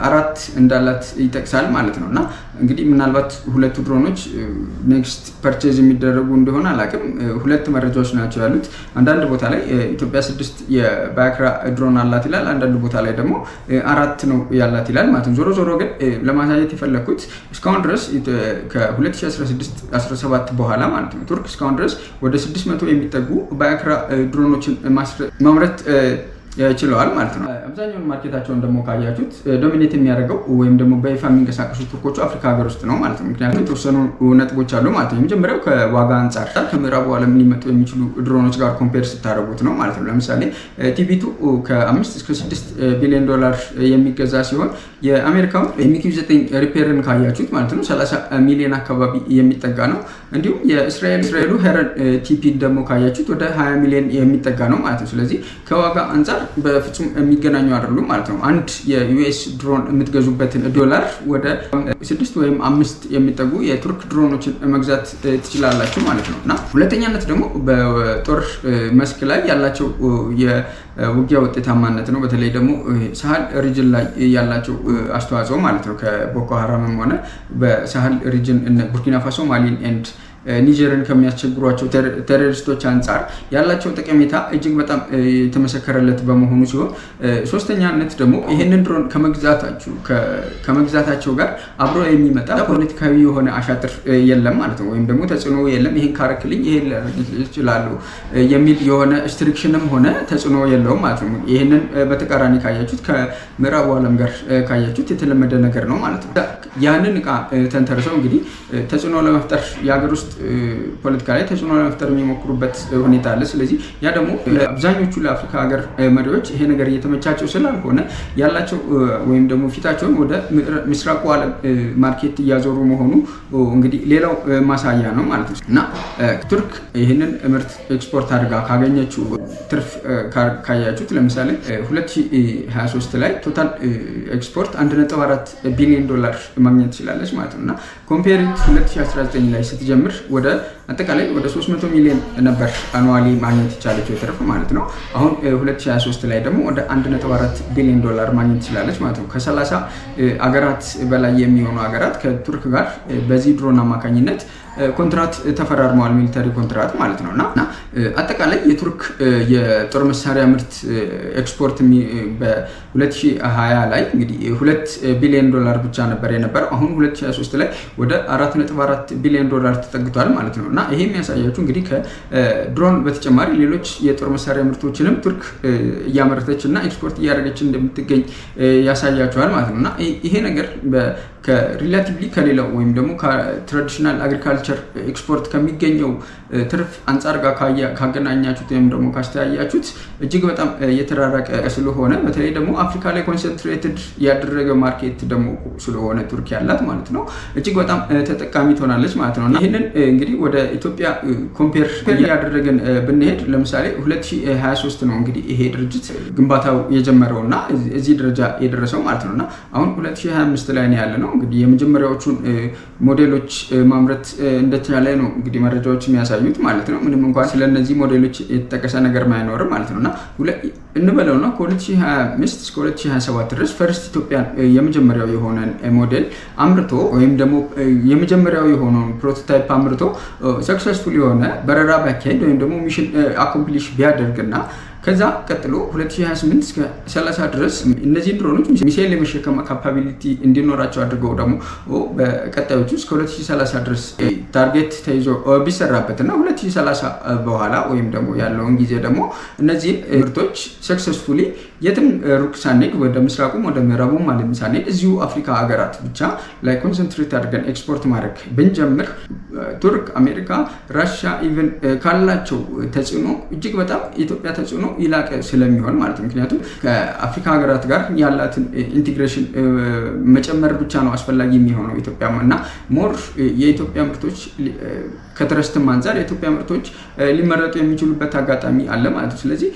S1: 4 እንዳላት ይጠቅሳል ማለት ነው እና እንግዲህ ምናልባት ሁለቱ ድሮኖች ኔክስት ፐርቼዝ የሚደረጉ እንደሆነ አላውቅም። ሁለት መረጃዎች ናቸው ያሉት። አንዳንድ ቦታ ላይ ኢትዮጵያ 6 የባክራ ድሮን አላት ይላል፣ አንዳንድ ቦታ ላይ ደግሞ 4 ነው ያላት ይላል ማለት ነው። ዞሮ ዞሮ ግን ለማሳየት የፈለኩት እስካሁን ድረስ ከ2016-17 በኋላ ማለት ነው ቱርክ እስካሁን ድረስ ወደ 600 የሚጠጉ ባክራ ድሮኖችን ማምረት ችለዋል ማለት ነው። አብዛኛውን ማርኬታቸውን ደግሞ ካያችሁት ዶሚኔት የሚያደርገው ወይም ደግሞ በይፋ የሚንቀሳቀሱ ቱርኮቹ አፍሪካ ሀገር ውስጥ ነው ማለት ነው። ምክንያቱም የተወሰኑ ነጥቦች አሉ ማለት ነው። የመጀመሪያው ከዋጋ አንጻር ከምዕራቡ ዓለም ሊመጡ የሚችሉ ድሮኖች ጋር ኮምፔር ስታደርጉት ነው ማለት ነው። ለምሳሌ ቲቢቱ ከ5 እስከ 6 ቢሊዮን ዶላር የሚገዛ ሲሆን የአሜሪካው MQ-9 ሪፔርን ካያችሁት ማለት ነው 30 ሚሊዮን አካባቢ የሚጠጋ ነው። እንዲሁም የእስራኤሉ ሄረን ቲፒ ደግሞ ካያችሁት ወደ 20 ሚሊዮን የሚጠጋ ነው ማለት ነው። ስለዚህ ከዋጋ አንጻር በፍጹም የሚገናኙ አይደሉም ማለት ነው። አንድ የዩኤስ ድሮን የምትገዙበትን ዶላር ወደ 6 ወይም 5 የሚጠጉ የቱርክ ድሮኖችን መግዛት ትችላላችሁ ማለት ነው እና ሁለተኛነት ደግሞ በጦር መስክ ላይ ያላቸው የውጊያ ውጤታማነት ነው። በተለይ ደግሞ ሳህል ሪጅን ላይ ያላቸው አስተዋጽኦ ማለት ነው። ከቦኮ ሀራምም ሆነ በሳህል ሪጅን ቡርኪና ፋሶ፣ ማሊን ኤንድ ኒጀርን ከሚያስቸግሯቸው ቴሮሪስቶች አንጻር ያላቸው ጠቀሜታ እጅግ በጣም የተመሰከረለት በመሆኑ ሲሆን ሶስተኛነት ደግሞ ይህንን ድሮን ከመግዛታቸው ጋር አብሮ የሚመጣ ፖለቲካዊ የሆነ አሻጥር የለም ማለት ነው። ወይም ደግሞ ተጽዕኖ የለም። ይህን ካረክልኝ ይሄን ይችላሉ የሚል የሆነ ስትሪክሽንም ሆነ ተጽዕኖ የለውም ማለት ነው። ይህንን በተቃራኒ ካያችሁት ከምዕራቡ ዓለም ጋር ካያችሁት የተለመደ ነገር ነው ማለት ነው። ያንን እቃ ተንተርሰው እንግዲህ ተጽዕኖ ለመፍጠር የሀገር ውስጥ ፖለቲካ ላይ ተጽዕኖ ለመፍጠር የሚሞክሩበት ሁኔታ አለ። ስለዚህ ያ ደግሞ አብዛኞቹ ለአፍሪካ ሀገር መሪዎች ይሄ ነገር እየተመቻቸው ስላልሆነ ያላቸው ወይም ደግሞ ፊታቸውን ወደ ምስራቁ ዓለም ማርኬት እያዞሩ መሆኑ እንግዲህ ሌላው ማሳያ ነው ማለት ነው እና ቱርክ ይህንን ምርት ኤክስፖርት አድርጋ ካገኘችው ትርፍ ካያችሁት ለምሳሌ 2023 ላይ ቶታል ኤክስፖርት 1.4 ቢሊዮን ዶላር ማግኘት ትችላለች ማለት ነው እና ኮምፔሪንግ 2019 ላይ ስትጀምር ወደ አጠቃላይ ወደ 300 ሚሊዮን ነበር አኑዋሊ ማግኘት የቻለችው ትርፍ ማለት ነው። አሁን 2023 ላይ ደግሞ ወደ 1.4 ቢሊዮን ዶላር ማግኘት ትችላለች ማለት ነው። ከ30 አገራት በላይ የሚሆኑ አገራት ከቱርክ ጋር በዚህ ድሮን አማካኝነት ኮንትራት ተፈራርመዋል፣ ሚሊተሪ ኮንትራት ማለት ነው እና አጠቃላይ የቱርክ የጦር መሳሪያ ምርት ኤክስፖርት በ2020 ላይ እንግዲህ 2 ቢሊዮን ዶላር ብቻ ነበር የነበረው። አሁን 2023 ላይ ወደ 4.4 ቢሊዮን ዶላር ተጠግቷል ማለት ነው እና ይሄ የሚያሳያችሁ እንግዲህ ከድሮን በተጨማሪ ሌሎች የጦር መሳሪያ ምርቶችንም ቱርክ እያመረተች እና ኤክስፖርት እያደረገች እንደምትገኝ ያሳያችኋል ማለት ነው እና ይሄ ነገር ከሪላቲቭሊ ከሌላው ወይም ደግሞ ከትራዲሽናል አግሪካልቸር ኤክስፖርት ከሚገኘው ትርፍ አንጻር ጋር ካገናኛችሁት ወይም ደግሞ ካስተያያችሁት እጅግ በጣም የተራራቀ ስለሆነ በተለይ ደግሞ አፍሪካ ላይ ኮንሰንትሬትድ ያደረገ ማርኬት ደግሞ ስለሆነ ቱርክ ያላት ማለት ነው እጅግ በጣም ተጠቃሚ ትሆናለች ማለት ነው እና ይህንን እንግዲህ ወደ ኢትዮጵያ ኮምፔር ያደረገን ብንሄድ ለምሳሌ 2023 ነው እንግዲህ ይሄ ድርጅት ግንባታው የጀመረው እና እዚህ ደረጃ የደረሰው ማለት ነው እና አሁን 2025 ላይ ነው ያለ ነው። እንግዲህ የመጀመሪያዎቹን ሞዴሎች ማምረት እንደተቻለ ነው እንግዲህ መረጃዎች የሚያሳዩት ማለት ነው። ምንም እንኳን ስለነዚህ ሞዴሎች የተጠቀሰ ነገር ማይኖርም ማለት ነውና እንበለው ነው ከ2025 እስከ 2027 ድረስ ፈርስት ኢትዮጵያን የመጀመሪያው የሆነን ሞዴል አምርቶ ወይም ደግሞ የመጀመሪያው የሆነውን ፕሮቶታይፕ አምርቶ ሰክሰስፉል የሆነ በረራ ቢያካሄድ ወይም ደግሞ ሚሽን አኮምፕሊሽ ቢያደርግና ከዛ ቀጥሎ 2028 እስከ 30 ድረስ እነዚህ ድሮኖች ሚሳኤል የመሸከም ካፓቢሊቲ እንዲኖራቸው አድርገው ደግሞ በቀጣዮቹ እስከ 2030 ድረስ ታርጌት ተይዞ ቢሰራበትና 2030 በኋላ ወይም ደግሞ ያለውን ጊዜ ደግሞ እነዚህ ምርቶች ሰክሰስፉሊ የትም ሩቅ ሳንሄድ ወደ ምስራቁም ወደ ምዕራቡም ማለት ሳንሄድ እዚሁ አፍሪካ ሀገራት ብቻ ላይ ኮንሰንትሬት አድርገን ኤክስፖርት ማድረግ ብንጀምር ቱርክ፣ አሜሪካ፣ ራሽያ ኢቨን ካላቸው ተጽዕኖ እጅግ በጣም የኢትዮጵያ ተጽዕኖ ይላቀ ስለሚሆን ማለት ነው። ምክንያቱም ከአፍሪካ ሀገራት ጋር ያላትን ኢንቴግሬሽን መጨመር ብቻ ነው አስፈላጊ የሚሆነው ኢትዮጵያ እና ሞር የኢትዮጵያ ምርቶች ከትረስትም አንጻር የኢትዮጵያ ምርቶች ሊመረጡ የሚችሉበት አጋጣሚ አለ ማለት ነው። ስለዚህ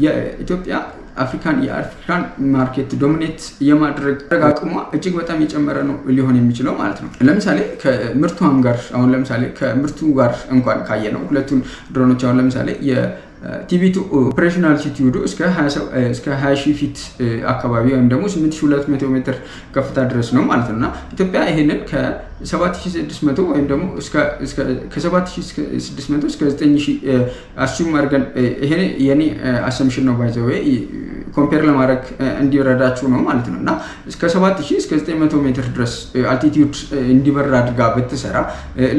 S1: የኢትዮጵያ የአፍሪካን ማርኬት ዶሚኔት የማድረግ አቅሟ እጅግ በጣም የጨመረ ነው ሊሆን የሚችለው ማለት ነው። ለምሳሌ ከምርቷም ጋር አሁን ለምሳሌ ከምርቱ ጋር እንኳን ካየ ነው ሁለቱን ድሮኖች አሁን ለምሳሌ ቲቪቱ ኦፕሬሽናል ሲቲዩዱ እስከ 20,000 ፊት አካባቢ ወይም ደግሞ 8200 ሜትር ከፍታ ድረስ ነው ማለት ነው እና ኢትዮጵያ ይሄንን ከ7600 ወይም ደግሞ ከ7600 እስከ 9000 አሱም አድርገን ይሄ የኔ አሰምሽን ነው ባይ ዘ ዌይ ኮምፔር ለማድረግ እንዲረዳችሁ ነው ማለት ነው እና እስከ 7000 እስከ 900 ሜትር ድረስ አልቲቲዩድ እንዲበራ አድርጋ ብትሰራ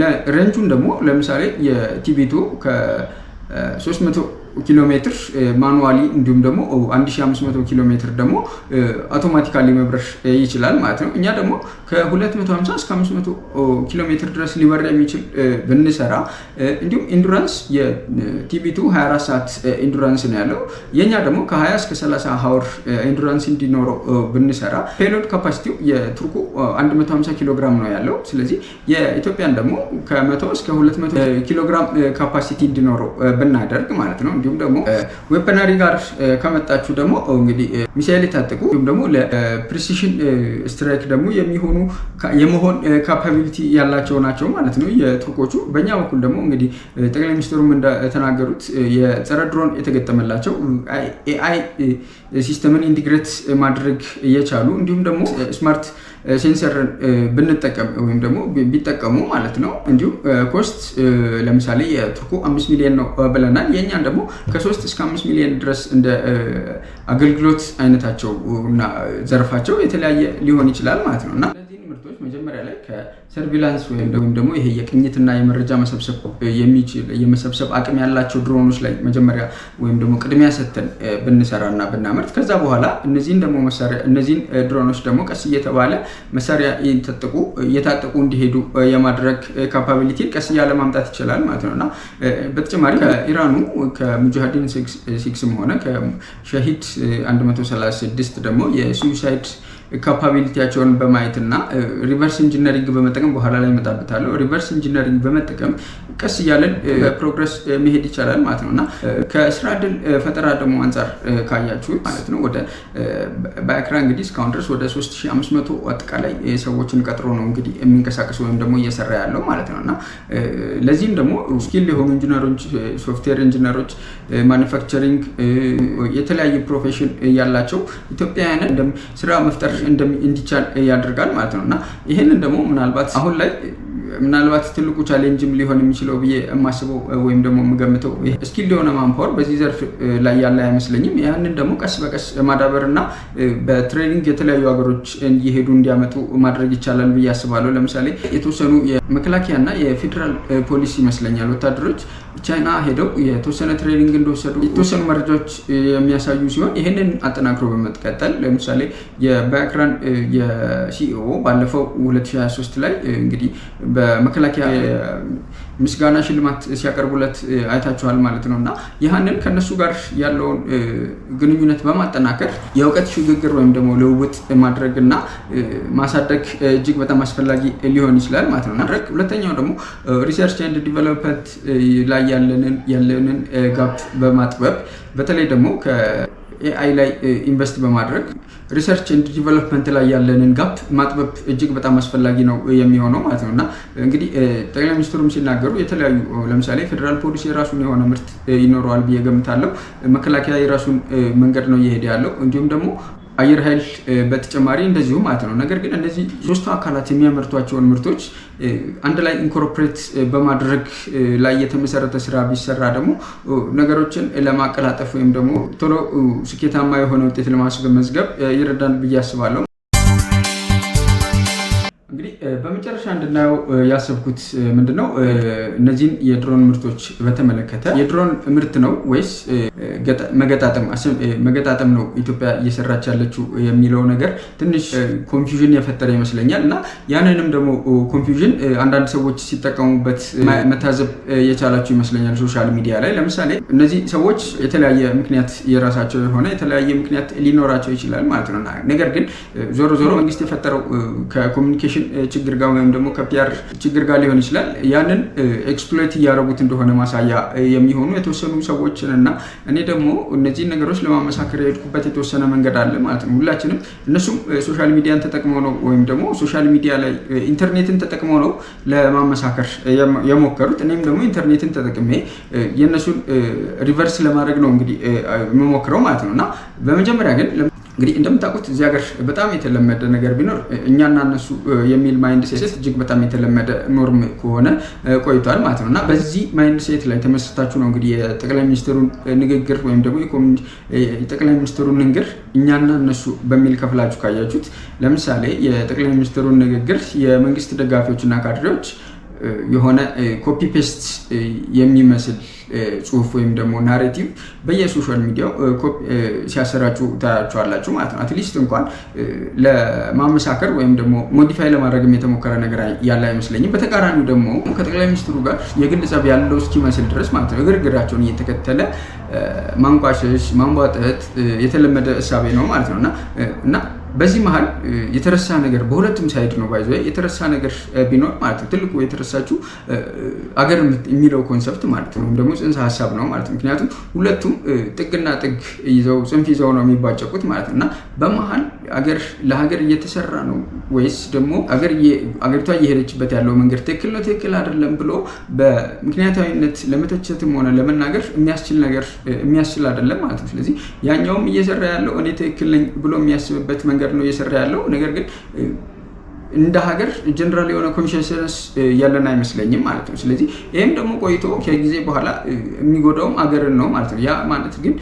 S1: ለሬንጁን ደግሞ ለምሳሌ የቲቪቱ ከ300 ኪሎ ሜትር ማኑዋሊ እንዲሁም ደግሞ 1500 ኪሎ ሜትር ደግሞ አውቶማቲካሊ መብረር ይችላል ማለት ነው። እኛ ደግሞ ከ250 እስከ 500 ኪሎ ሜትር ድረስ ሊበራ የሚችል ብንሰራ እንዲሁም ኢንዱራንስ የቲቪቱ 24 ሰዓት ኢንዱራንስ ነው ያለው። የኛ ደግሞ ከ20 እስከ 30 ሃወር ኢንዱራንስ እንዲኖረው ብንሰራ ፔሎድ ካፓሲቲው የቱርኩ 150 ኪሎ ግራም ነው ያለው። ስለዚህ የኢትዮጵያን ደግሞ ከ100 እስከ 200 ኪሎ ግራም ካፓሲቲ እንዲኖረው ብናደርግ ማለት ነው። እንዲሁም ደግሞ ዌፐነሪ ጋር ከመጣችሁ ደግሞ እንግዲህ ሚሳኤል የታጠቁ እንዲሁም ደግሞ ለፕሪሲሽን ስትራይክ ደግሞ የመሆን ካፓቢሊቲ ያላቸው ናቸው ማለት ነው የቱርኮቹ። በእኛ በኩል ደግሞ እንግዲህ ጠቅላይ ሚኒስትሩም እንደተናገሩት የጸረ ድሮን የተገጠመላቸው ኤአይ ሲስተምን ኢንቲግሬት ማድረግ እየቻሉ እንዲሁም ደግሞ ስማርት ሴንሰርን ብንጠቀም ወይም ደግሞ ቢጠቀሙ ማለት ነው። እንዲሁም ኮስት ለምሳሌ የቱርኩ 5 ሚሊዮን ነው ብለናል። የእኛን ደግሞ ከ3 እስከ 5 ሚሊዮን ድረስ እንደ አገልግሎት አይነታቸው እና ዘርፋቸው የተለያየ ሊሆን ይችላል ማለት ነው እና እነዚህ ምርቶች መጀመሪያ ላይ ከሰርቪላንስ ወይም ደግሞ ይሄ የቅኝትና የመረጃ የመሰብሰብ አቅም ያላቸው ድሮኖች ላይ መጀመሪያ ወይም ደግሞ ቅድሚያ ሰጥተን ብንሰራና ብናመርት ከዛ በኋላ እነዚህን ድሮኖች ደግሞ ቀስ እየተባለ መሳሪያ እየታጠቁ እንዲሄዱ የማድረግ ካፓቢሊቲ ቀስ እያለ ማምጣት ይችላል ማለት ነው እና በተጨማሪ ከኢራኑ ከሙጃሂዲን 6 ሆነ ከሸሂድ 136 ደግሞ የሱሳይድ ካፓቢሊቲያቸውን በማየትና ሪቨርስ ኢንጂነሪንግ በመጠቀም በኋላ ላይ እመጣበታለሁ። ሪቨርስ ኢንጂነሪንግ በመጠቀም ቀስ እያለን በፕሮግረስ መሄድ ይቻላል ማለት ነው እና ከስራ ዕድል ፈጠራ ደግሞ አንጻር ካያችሁት ማለት ነው ወደ በአክራ እንግዲህ እስካሁን ድረስ ወደ 3500 አጠቃላይ ሰዎችን ቀጥሮ ነው እንግዲህ የሚንቀሳቀሱ ወይም ደግሞ እየሰራ ያለው ማለት ነው እና ለዚህም ደግሞ ስኪል የሆኑ ኢንጂነሮች፣ ሶፍትዌር ኢንጂነሮች፣ ማኑፋክቸሪንግ የተለያየ ፕሮፌሽን ያላቸው ኢትዮጵያውያን ስራ መፍጠር እንዲቻል ያደርጋል ማለት ነው እና ይሄንን ደግሞ ምናልባት አሁን ላይ ትልቁ ቻሌንጅም ሊሆን የሚችለው ብዬ የማስበው ወይም ደግሞ የምገምተው ስኪል የሆነ ማንፓወር በዚህ ዘርፍ ላይ ያለ አይመስለኝም። ያንን ደግሞ ቀስ በቀስ ማዳበርና በትሬኒንግ የተለያዩ ሀገሮች እየሄዱ እንዲያመጡ ማድረግ ይቻላል ብዬ አስባለሁ። ለምሳሌ የተወሰኑ የመከላከያና የፌዴራል ፖሊስ ይመስለኛል ወታደሮች ቻይና ሄደው የተወሰነ ትሬኒንግ እንደወሰዱ የተወሰኑ መረጃዎች የሚያሳዩ ሲሆን ይህንን አጠናክሮ በመቀጠል ለምሳሌ የባክራን የሲኢኦ ባለፈው 2023 ላይ እንግዲህ በመከላከያ ምስጋና ሽልማት ሲያቀርቡለት አይታችኋል ማለት ነው እና ይህንን ከነሱ ጋር ያለውን ግንኙነት በማጠናከር የእውቀት ሽግግር ወይም ደግሞ ልውውጥ ማድረግና ማሳደግ እጅግ በጣም አስፈላጊ ሊሆን ይችላል ማለት ነው። ሁለተኛው ደግሞ ሪሰርች ኤንድ ዲቨሎፕመንት ላይ ያለንን ጋፕ በማጥበብ በተለይ ደግሞ ከኤአይ ላይ ኢንቨስት በማድረግ ሪሰርች ኤንድ ዲቨሎፕመንት ላይ ያለንን ጋፕ ማጥበብ እጅግ በጣም አስፈላጊ ነው የሚሆነው ማለት ነው እና እንግዲህ ጠቅላይ ሚኒስትሩም ሲናገሩ የተለያዩ ለምሳሌ ፌዴራል ፖሊስ የራሱን የሆነ ምርት ይኖረዋል ብዬ ገምታለሁ። መከላከያ የራሱን መንገድ ነው እየሄደ ያለው እንዲሁም ደግሞ አየር ኃይል በተጨማሪ እንደዚሁ ማለት ነው። ነገር ግን እነዚህ ሶስቱ አካላት የሚያመርቷቸውን ምርቶች አንድ ላይ ኢንኮርፖሬት በማድረግ ላይ የተመሰረተ ስራ ቢሰራ ደግሞ ነገሮችን ለማቀላጠፍ ወይም ደግሞ ቶሎ ስኬታማ የሆነ ውጤት ለማስመዝገብ ይረዳል ብዬ አስባለሁ። እንግዲህ በመጨረሻ እንድናየው ልለው ያሰብኩት ምንድነው እነዚህን የድሮን ምርቶች በተመለከተ የድሮን ምርት ነው ወይስ መገጣጠም ነው ኢትዮጵያ እየሰራች ያለችው የሚለው ነገር ትንሽ ኮንፊውዥን የፈጠረ ይመስለኛል። እና ያንንም ደግሞ ኮንፊውዥን አንዳንድ ሰዎች ሲጠቀሙበት መታዘብ የቻላችሁ ይመስለኛል ሶሻል ሚዲያ ላይ። ለምሳሌ እነዚህ ሰዎች የተለያየ ምክንያት የራሳቸው የሆነ የተለያየ ምክንያት ሊኖራቸው ይችላል ማለት ነው። ነገር ግን ዞሮ ዞሮ መንግስት የፈጠረው ከኮሚኒኬሽን ችግር ጋር ወይም ደግሞ ከፒአር ችግር ጋር ሊሆን ይችላል። ያንን ኤክስፕሎይት እያደረጉት እንደሆነ ማሳያ የሚሆኑ የተወሰኑ ሰዎችን እና እኔ ደግሞ እነዚህን ነገሮች ለማመሳከር የሄድኩበት የተወሰነ መንገድ አለ ማለት ነው። ሁላችንም እነሱም ሶሻል ሚዲያን ተጠቅመው ነው ወይም ደግሞ ሶሻል ሚዲያ ላይ ኢንተርኔትን ተጠቅመው ነው ለማመሳከር የሞከሩት። እኔም ደግሞ ኢንተርኔትን ተጠቅሜ የእነሱን ሪቨርስ ለማድረግ ነው እንግዲህ የምሞክረው ማለት ነው። እና በመጀመሪያ ግን እንግዲህ እንደምታውቁት እዚህ ሀገር በጣም የተለመደ ነገር ቢኖር እኛና እነሱ የሚል ማይንድ ሴት እጅግ በጣም የተለመደ ኖርም ከሆነ ቆይቷል ማለት ነው። እና በዚህ ማይንድ ሴት ላይ ተመስርታችሁ ነው እንግዲህ የጠቅላይ ሚኒስትሩን ንግግር ወይም ደግሞ የጠቅላይ ሚኒስትሩን ንግግር እኛና እነሱ በሚል ከፍላችሁ ካያችሁት፣ ለምሳሌ የጠቅላይ ሚኒስትሩን ንግግር የመንግስት ደጋፊዎችና ካድሬዎች የሆነ ኮፒ ፔስት የሚመስል ጽሁፍ ወይም ደግሞ ናሬቲቭ በየሶሻል ሚዲያው ሲያሰራጩ ታያቸዋላችሁ ማለት ነው። አትሊስት እንኳን ለማመሳከር ወይም ደግሞ ሞዲፋይ ለማድረግም የተሞከረ ነገር ያለ አይመስለኝም። በተቃራኒው ደግሞ ከጠቅላይ ሚኒስትሩ ጋር የግል ጸብ ያለው እስኪመስል ድረስ ማለት ነው ግርግራቸውን እየተከተለ ማንቋሸሽ፣ ማንቧጠጥ የተለመደ እሳቤ ነው ማለት ነው እና በዚህ መሀል የተረሳ ነገር በሁለቱም ሳይድ ነው ባይዞ የተረሳ ነገር ቢኖር ማለት ነው ትልቁ የተረሳችው አገር የሚለው ኮንሰፕት ማለት ነው ደግሞ ጽንሰ ሀሳብ ነው ማለት ነው። ምክንያቱም ሁለቱም ጥግና ጥግ ይዘው ጽንፍ ይዘው ነው የሚባጨቁት ማለት ነው። እና በመሀል ለሀገር እየተሰራ ነው ወይስ ደግሞ አገሪቷ እየሄደችበት ያለው መንገድ ትክክል ነው ትክክል አይደለም ብሎ በምክንያታዊነት ለመተቸትም ሆነ ለመናገር የሚያስችል አይደለም ማለት ነው። ስለዚህ ያኛውም እየሰራ ያለው እኔ ትክክል ነኝ ብሎ የሚያስብበት መንገድ ነው እየሰራ ያለው። ነገር ግን እንደ ሀገር ጀነራል የሆነ ኮንሸንሰስ ያለን አይመስለኝም ማለት ነው። ስለዚህ ይህም ደግሞ ቆይቶ ከጊዜ በኋላ የሚጎዳውም አገርን ነው ማለት ነው። ያ ማለት ግን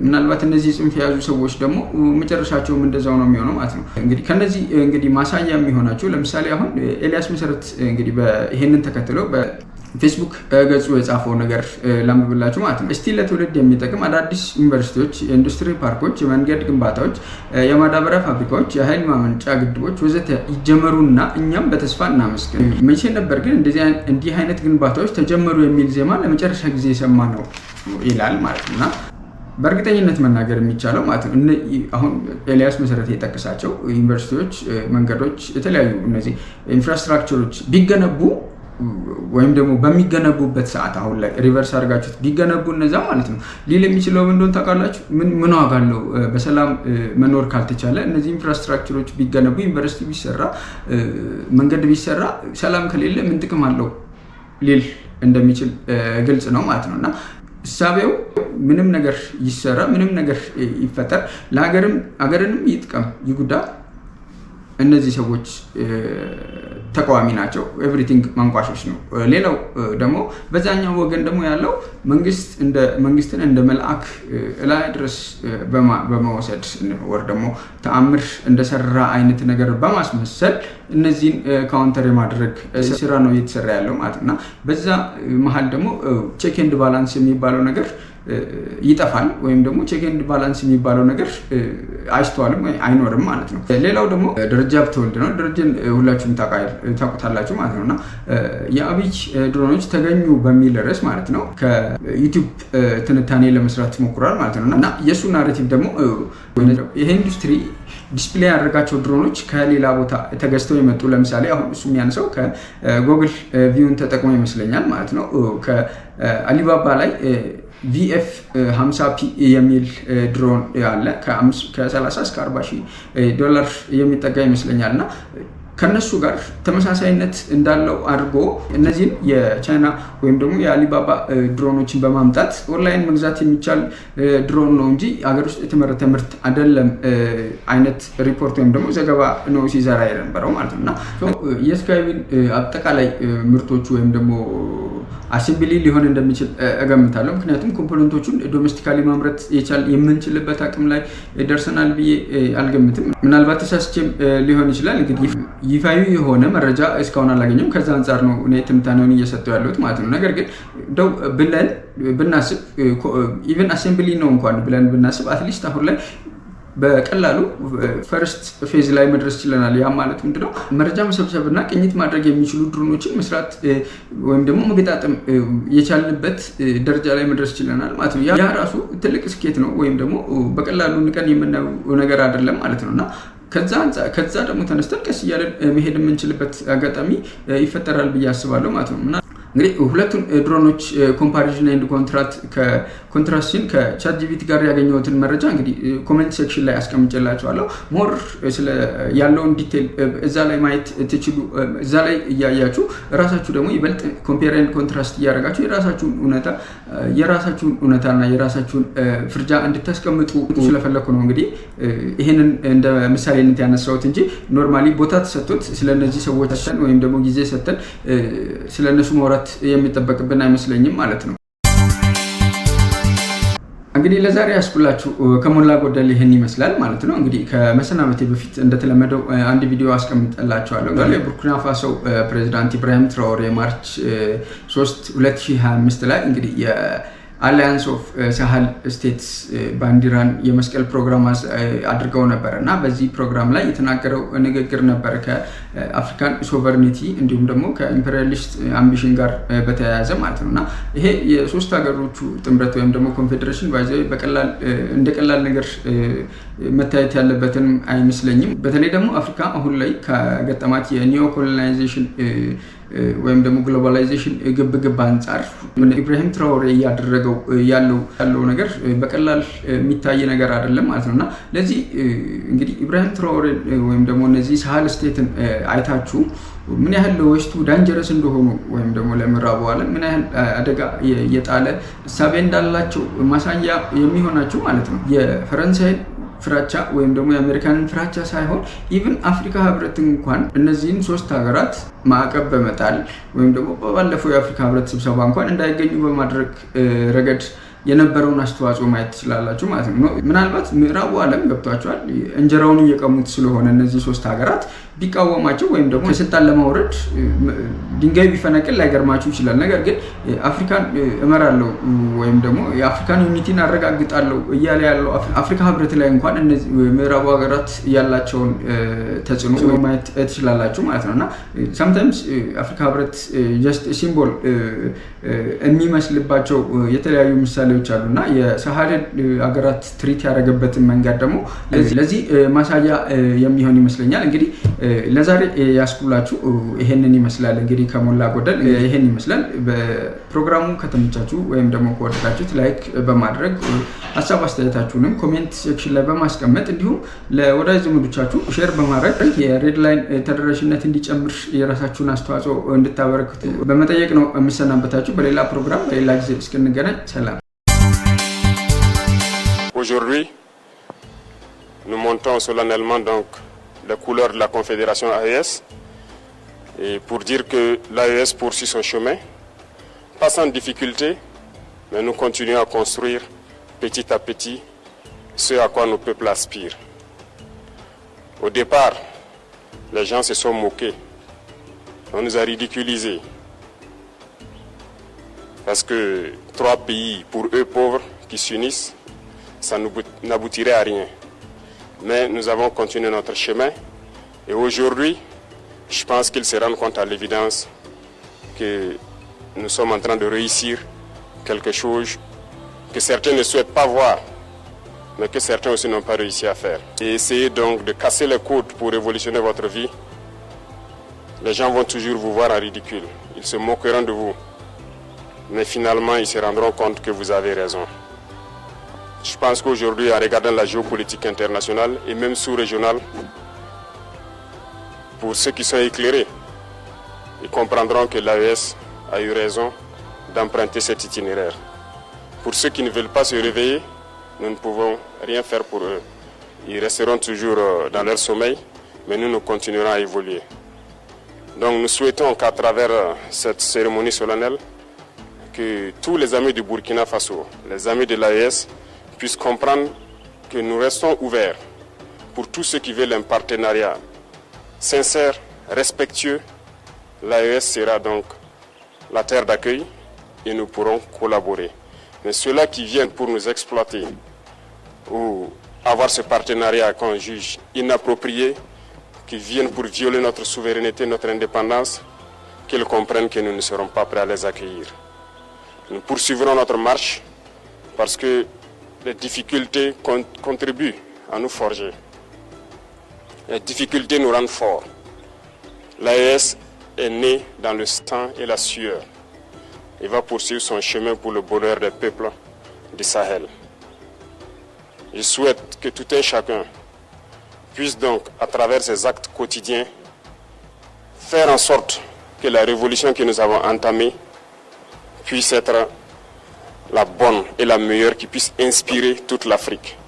S1: ምናልባት እነዚህ ጽንፍ የያዙ ሰዎች ደግሞ መጨረሻቸውም እንደዛው ነው የሚሆነው ማለት ነው። ከነዚህ እንግዲህ ማሳያ የሚሆናቸው ለምሳሌ አሁን ኤልያስ መሰረት እንግዲህ ይሄንን ተከትለው ፌስቡክ ገጹ የጻፈው ነገር ላንብብላችሁ ማለት ነው። እስቲ ለትውልድ የሚጠቅም አዳዲስ ዩኒቨርሲቲዎች፣ የኢንዱስትሪ ፓርኮች፣ የመንገድ ግንባታዎች፣ የማዳበሪያ ፋብሪካዎች፣ የኃይል ማመንጫ ግድቦች ወዘተ ይጀመሩና እኛም በተስፋ እናመስግን። መቼ ነበር ግን እንዲህ አይነት ግንባታዎች ተጀመሩ የሚል ዜማ ለመጨረሻ ጊዜ የሰማ ነው ይላል ማለት ነው። እና በእርግጠኝነት መናገር የሚቻለው ማለት ነው አሁን ኤልያስ መሰረት የጠቀሳቸው ዩኒቨርሲቲዎች፣ መንገዶች፣ የተለያዩ እነዚህ ኢንፍራስትራክቸሮች ቢገነቡ ወይም ደግሞ በሚገነቡበት ሰዓት አሁን ላይ ሪቨርስ አድርጋችሁት ቢገነቡ እነዛ ማለት ነው ሊል የሚችለው እንደሆነ ታውቃላችሁ። ምን ዋጋ አለው? በሰላም መኖር ካልተቻለ እነዚህ ኢንፍራስትራክቸሮች ቢገነቡ፣ ዩኒቨርሲቲ ቢሰራ፣ መንገድ ቢሰራ ሰላም ከሌለ ምን ጥቅም አለው ሊል እንደሚችል ግልጽ ነው ማለት ነው። እና እሳቤው ምንም ነገር ይሰራ፣ ምንም ነገር ይፈጠር፣ ለሀገርንም ይጥቀም ይጉዳ፣ እነዚህ ሰዎች ተቃዋሚ ናቸው። ኤቭሪቲንግ ማንቋሸሽ ነው። ሌላው ደግሞ በዛኛው ወገን ደግሞ ያለው መንግስትን እንደ መልአክ ላይ ድረስ በመወሰድ ወር ደግሞ ተአምር እንደሰራ አይነት ነገር በማስመሰል እነዚህን ካውንተር የማድረግ ስራ ነው እየተሰራ ያለው ማለት እና በዛ መሀል ደግሞ ቼክ ኤንድ ባላንስ የሚባለው ነገር ይጠፋል ወይም ደግሞ ቼክ ኤንድ ባላንስ የሚባለው ነገር አይስተዋልም አይኖርም ማለት ነው። ሌላው ደግሞ ደረጃ ብትወልድ ነው። ደረጃን ሁላችሁም ታውቁታላችሁ ማለት ነው እና የአብይ ድሮኖች ተገኙ በሚል ርዕስ ማለት ነው ከዩቲዩብ ትንታኔ ለመስራት ሞክሯል ማለት ነው እና የእሱ ናሬቲቭ ደግሞ ይሄ ኢንዱስትሪ ዲስፕሌይ ያደረጋቸው ድሮኖች ከሌላ ቦታ ተገዝተው የመጡ ለምሳሌ አሁን እሱ የሚያነሳው ከጎግል ቪውን ተጠቅሞ ይመስለኛል ማለት ነው ከአሊባባ ላይ VF 50P የሚል ድሮን አለ ከ30 እስከ 40 ሺህ ዶላር የሚጠጋ ይመስለኛል እና ከነሱ ጋር ተመሳሳይነት እንዳለው አድርጎ እነዚህን የቻይና ወይም ደግሞ የአሊባባ ድሮኖችን በማምጣት ኦንላይን መግዛት የሚቻል ድሮን ነው እንጂ ሀገር ውስጥ የተመረተ ምርት አይደለም አይነት ሪፖርት ወይም ደግሞ ዘገባ ነው ሲሰራ የነበረው ማለት ነው እና የስካይዊን አጠቃላይ ምርቶቹ ወይም ደግሞ አሴምብሊ ሊሆን እንደሚችል እገምታለሁ። ምክንያቱም ኮምፖነንቶቹን ዶሜስቲካሊ ማምረት የምንችልበት አቅም ላይ ደርሰናል ብዬ አልገምትም። ምናልባት ተሳስቼም ሊሆን ይችላል። እንግዲህ ይፋዊ የሆነ መረጃ እስካሁን አላገኘም። ከዛ አንጻር ነው እኔ ትንታኔውን እየሰጠው ያለሁት ማለት ነው። ነገር ግን እንደው ብለን ብናስብ ኢቨን አሴምብሊ ነው እንኳን ብለን ብናስብ አትሊስት አሁን ላይ በቀላሉ ፈርስት ፌዝ ላይ መድረስ ችለናል። ያ ማለት ምንድነው? መረጃ መሰብሰብና ቅኝት ማድረግ የሚችሉ ድሮኖችን መስራት ወይም ደግሞ መገጣጠም የቻልንበት ደረጃ ላይ መድረስ ችለናል ማለት ነው። ያ ራሱ ትልቅ ስኬት ነው፣ ወይም ደግሞ በቀላሉ ንቀን የምናየው ነገር አይደለም ማለት ነውና ከዛ ደግሞ ተነስተን ቀስ እያለን መሄድ የምንችልበት አጋጣሚ ይፈጠራል ብዬ አስባለሁ ማለት ነው። እንግዲህ ሁለቱን ድሮኖች ኮምፓሪዥን ኤንድ ኮንትራስትን ከቻትጂፒቲ ጋር ያገኘሁትን መረጃ እንግዲህ ኮሜንት ሴክሽን ላይ አስቀምጬላችኋለሁ። ሞር ያለውን ዲቴል እዛ ላይ ማየት ትችሉ። እዛ ላይ እያያችሁ ራሳችሁ ደግሞ ይበልጥ ኮምፔር ኤንድ ኮንትራስት እያደረጋችሁ የራሳችሁን እውነታና የራሳችሁን ፍርጃ እንድታስቀምጡ ስለፈለኩ ነው እንግዲህ ይህንን እንደ ምሳሌነት ያነሳሁት እንጂ ኖርማሊ ቦታ ተሰጥቶት ስለነዚህ ሰዎች ወይም ደግሞ ጊዜ ሰጥተን ስለነሱ ማውራት የሚጠበቅብን አይመስለኝም ማለት ነው። እንግዲህ ለዛሬ ያስኩላችሁ ከሞላ ጎደል ይህን ይመስላል ማለት ነው። እንግዲህ ከመሰናበቴ በፊት እንደተለመደው አንድ ቪዲዮ አስቀምጥላችኋለሁ። የቡርኪና ፋሶ ፕሬዚዳንት ኢብራሂም ትራኦሬ ማርች 3 2025 ላይ እንግዲህ አሊያንስ ኦፍ ሳህል ስቴትስ ባንዲራን የመስቀል ፕሮግራም አድርገው ነበር እና በዚህ ፕሮግራም ላይ የተናገረው ንግግር ነበር ከአፍሪካን ሶቨርኒቲ እንዲሁም ደግሞ ከኢምፔሪያሊስት አምቢሽን ጋር በተያያዘ ማለት ነው እና ይሄ የሶስት ሀገሮቹ ጥምረት ወይም ደግሞ ኮንፌዴሬሽን እንደ ቀላል ነገር መታየት ያለበትንም አይመስለኝም። በተለይ ደግሞ አፍሪካ አሁን ላይ ከገጠማት የኒዮ ኮሎናይዜሽን ወይም ደግሞ ግሎባላይዜሽን ግብግብ አንጻር ኢብራሂም ትራኦሬ እያደረገው ያለው ነገር በቀላል የሚታይ ነገር አይደለም ማለት ነው እና ለዚህ እንግዲህ ኢብራሂም ትራኦሬ ወይም ደግሞ እነዚህ ሳህል ስቴትን አይታችሁ ምን ያህል ለወስቱ ዳንጀረስ እንደሆኑ ወይም ደግሞ ለምዕራቡ ዓለም ምን ያህል አደጋ የጣለ እሳቤ እንዳላቸው ማሳያ የሚሆናችሁ ማለት ነው። የፈረንሳይ ፍራቻ ወይም ደግሞ የአሜሪካንን ፍራቻ ሳይሆን ኢቭን አፍሪካ ህብረት እንኳን እነዚህን ሶስት ሀገራት ማዕቀብ በመጣል ወይም ደግሞ ባለፈው የአፍሪካ ህብረት ስብሰባ እንኳን እንዳይገኙ በማድረግ ረገድ የነበረውን አስተዋጽኦ ማየት ትችላላችሁ ማለት ነው። ምናልባት ምዕራቡ ዓለም ገብቷቸዋል እንጀራውን እየቀሙት ስለሆነ እነዚህ ሶስት ሀገራት ቢቃወማቸው ወይም ደግሞ ከስልጣን ለማውረድ ድንጋይ ቢፈነቅል ላይገርማችሁ ይችላል። ነገር ግን አፍሪካን እመራለሁ ወይም ደግሞ የአፍሪካን ዩኒቲን አረጋግጣለሁ እያለ ያለው አፍሪካ ህብረት ላይ እንኳን እነዚህ ምዕራቡ ሀገራት ያላቸውን ተጽዕኖ ማየት ትችላላችሁ ማለት ነው እና ሳምታይምስ አፍሪካ ህብረት ጀስት ሲምቦል የሚመስልባቸው የተለያዩ ምሳሌዎች አሉና የሳሃልን ሀገራት ትሪት ያደረገበትን መንገድ ደግሞ ለዚህ ማሳያ የሚሆን ይመስለኛል። እንግዲህ ለዛሬ ያስኩላችሁ ይሄንን ይመስላል። እንግዲህ ከሞላ ጎደል ይሄን ይመስላል። በፕሮግራሙ ከተመቻችሁ ወይም ደግሞ ከወደዳችሁት ላይክ በማድረግ ሀሳብ አስተያየታችሁንም ኮሜንት ሴክሽን ላይ በማስቀመጥ እንዲሁም ለወዳጅ ዘመዶቻችሁ ሼር በማድረግ የሬድ ላይን ተደራሽነት እንዲጨምር የራሳችሁን አስተዋጽኦ እንድታበረክቱ በመጠየቅ ነው የምሰናበታችሁ። በሌላ ፕሮግራም በሌላ ጊዜ እስክንገናኝ ሰላም።
S3: Aujourd'hui, nous montons solennellement donc les couleurs de la Confédération AES et pour dire que l'AES poursuit son chemin, pas sans difficulté, mais nous continuons à construire petit à petit ce à quoi nos peuples aspirent. Au départ, les gens se sont moqués, on nous a ridiculisés, parce que 3 pays, pour eux pauvres, qui s'unissent, ça n'aboutirait à rien. Mais nous avons continué notre chemin et aujourd'hui, je pense qu'ils se rendent compte à l'évidence que nous sommes en train de réussir quelque chose que certains ne souhaitent pas voir, mais que certains aussi n'ont pas réussi à faire. Et essayez donc de casser les codes pour révolutionner votre vie. Les gens vont toujours vous voir en ridicule, ils se moqueront de vous, mais finalement ils se rendront compte que vous avez raison. Je pense qu'aujourd'hui, en regardant la géopolitique internationale et même sous-régionale, pour ceux qui sont éclairés, ils comprendront que l'AES a eu raison d'emprunter cet itinéraire. Pour ceux qui ne veulent pas se réveiller, nous ne pouvons rien faire pour eux. Ils resteront toujours dans leur sommeil, mais nous continuerons à évoluer. Donc nous souhaitons qu'à travers cette cérémonie solennelle, que tous les amis du Burkina Faso, les amis de l'AES, puissent comprendre que nous restons ouverts pour tous ceux qui veulent un partenariat sincère, respectueux. L'AES sera donc la terre d'accueil et nous pourrons collaborer. Mais ceux-là qui viennent pour nous exploiter ou avoir ce partenariat qu'on juge inapproprié, qui viennent pour violer notre souveraineté, notre indépendance, qu'ils comprennent que nous ne serons pas prêts à les accueillir. Nous poursuivrons notre marche parce que les difficultés contribuent à nous forger. Les difficultés nous rendent forts. L'AES est né dans le sang et la sueur. Il va poursuivre son chemin pour le bonheur des peuples du Sahel. Je souhaite que tout un chacun puisse donc, à travers ses actes quotidiens, faire en sorte que la révolution que nous avons entamée puisse être la bonne et la meilleure, qui puisse inspirer toute l'Afrique.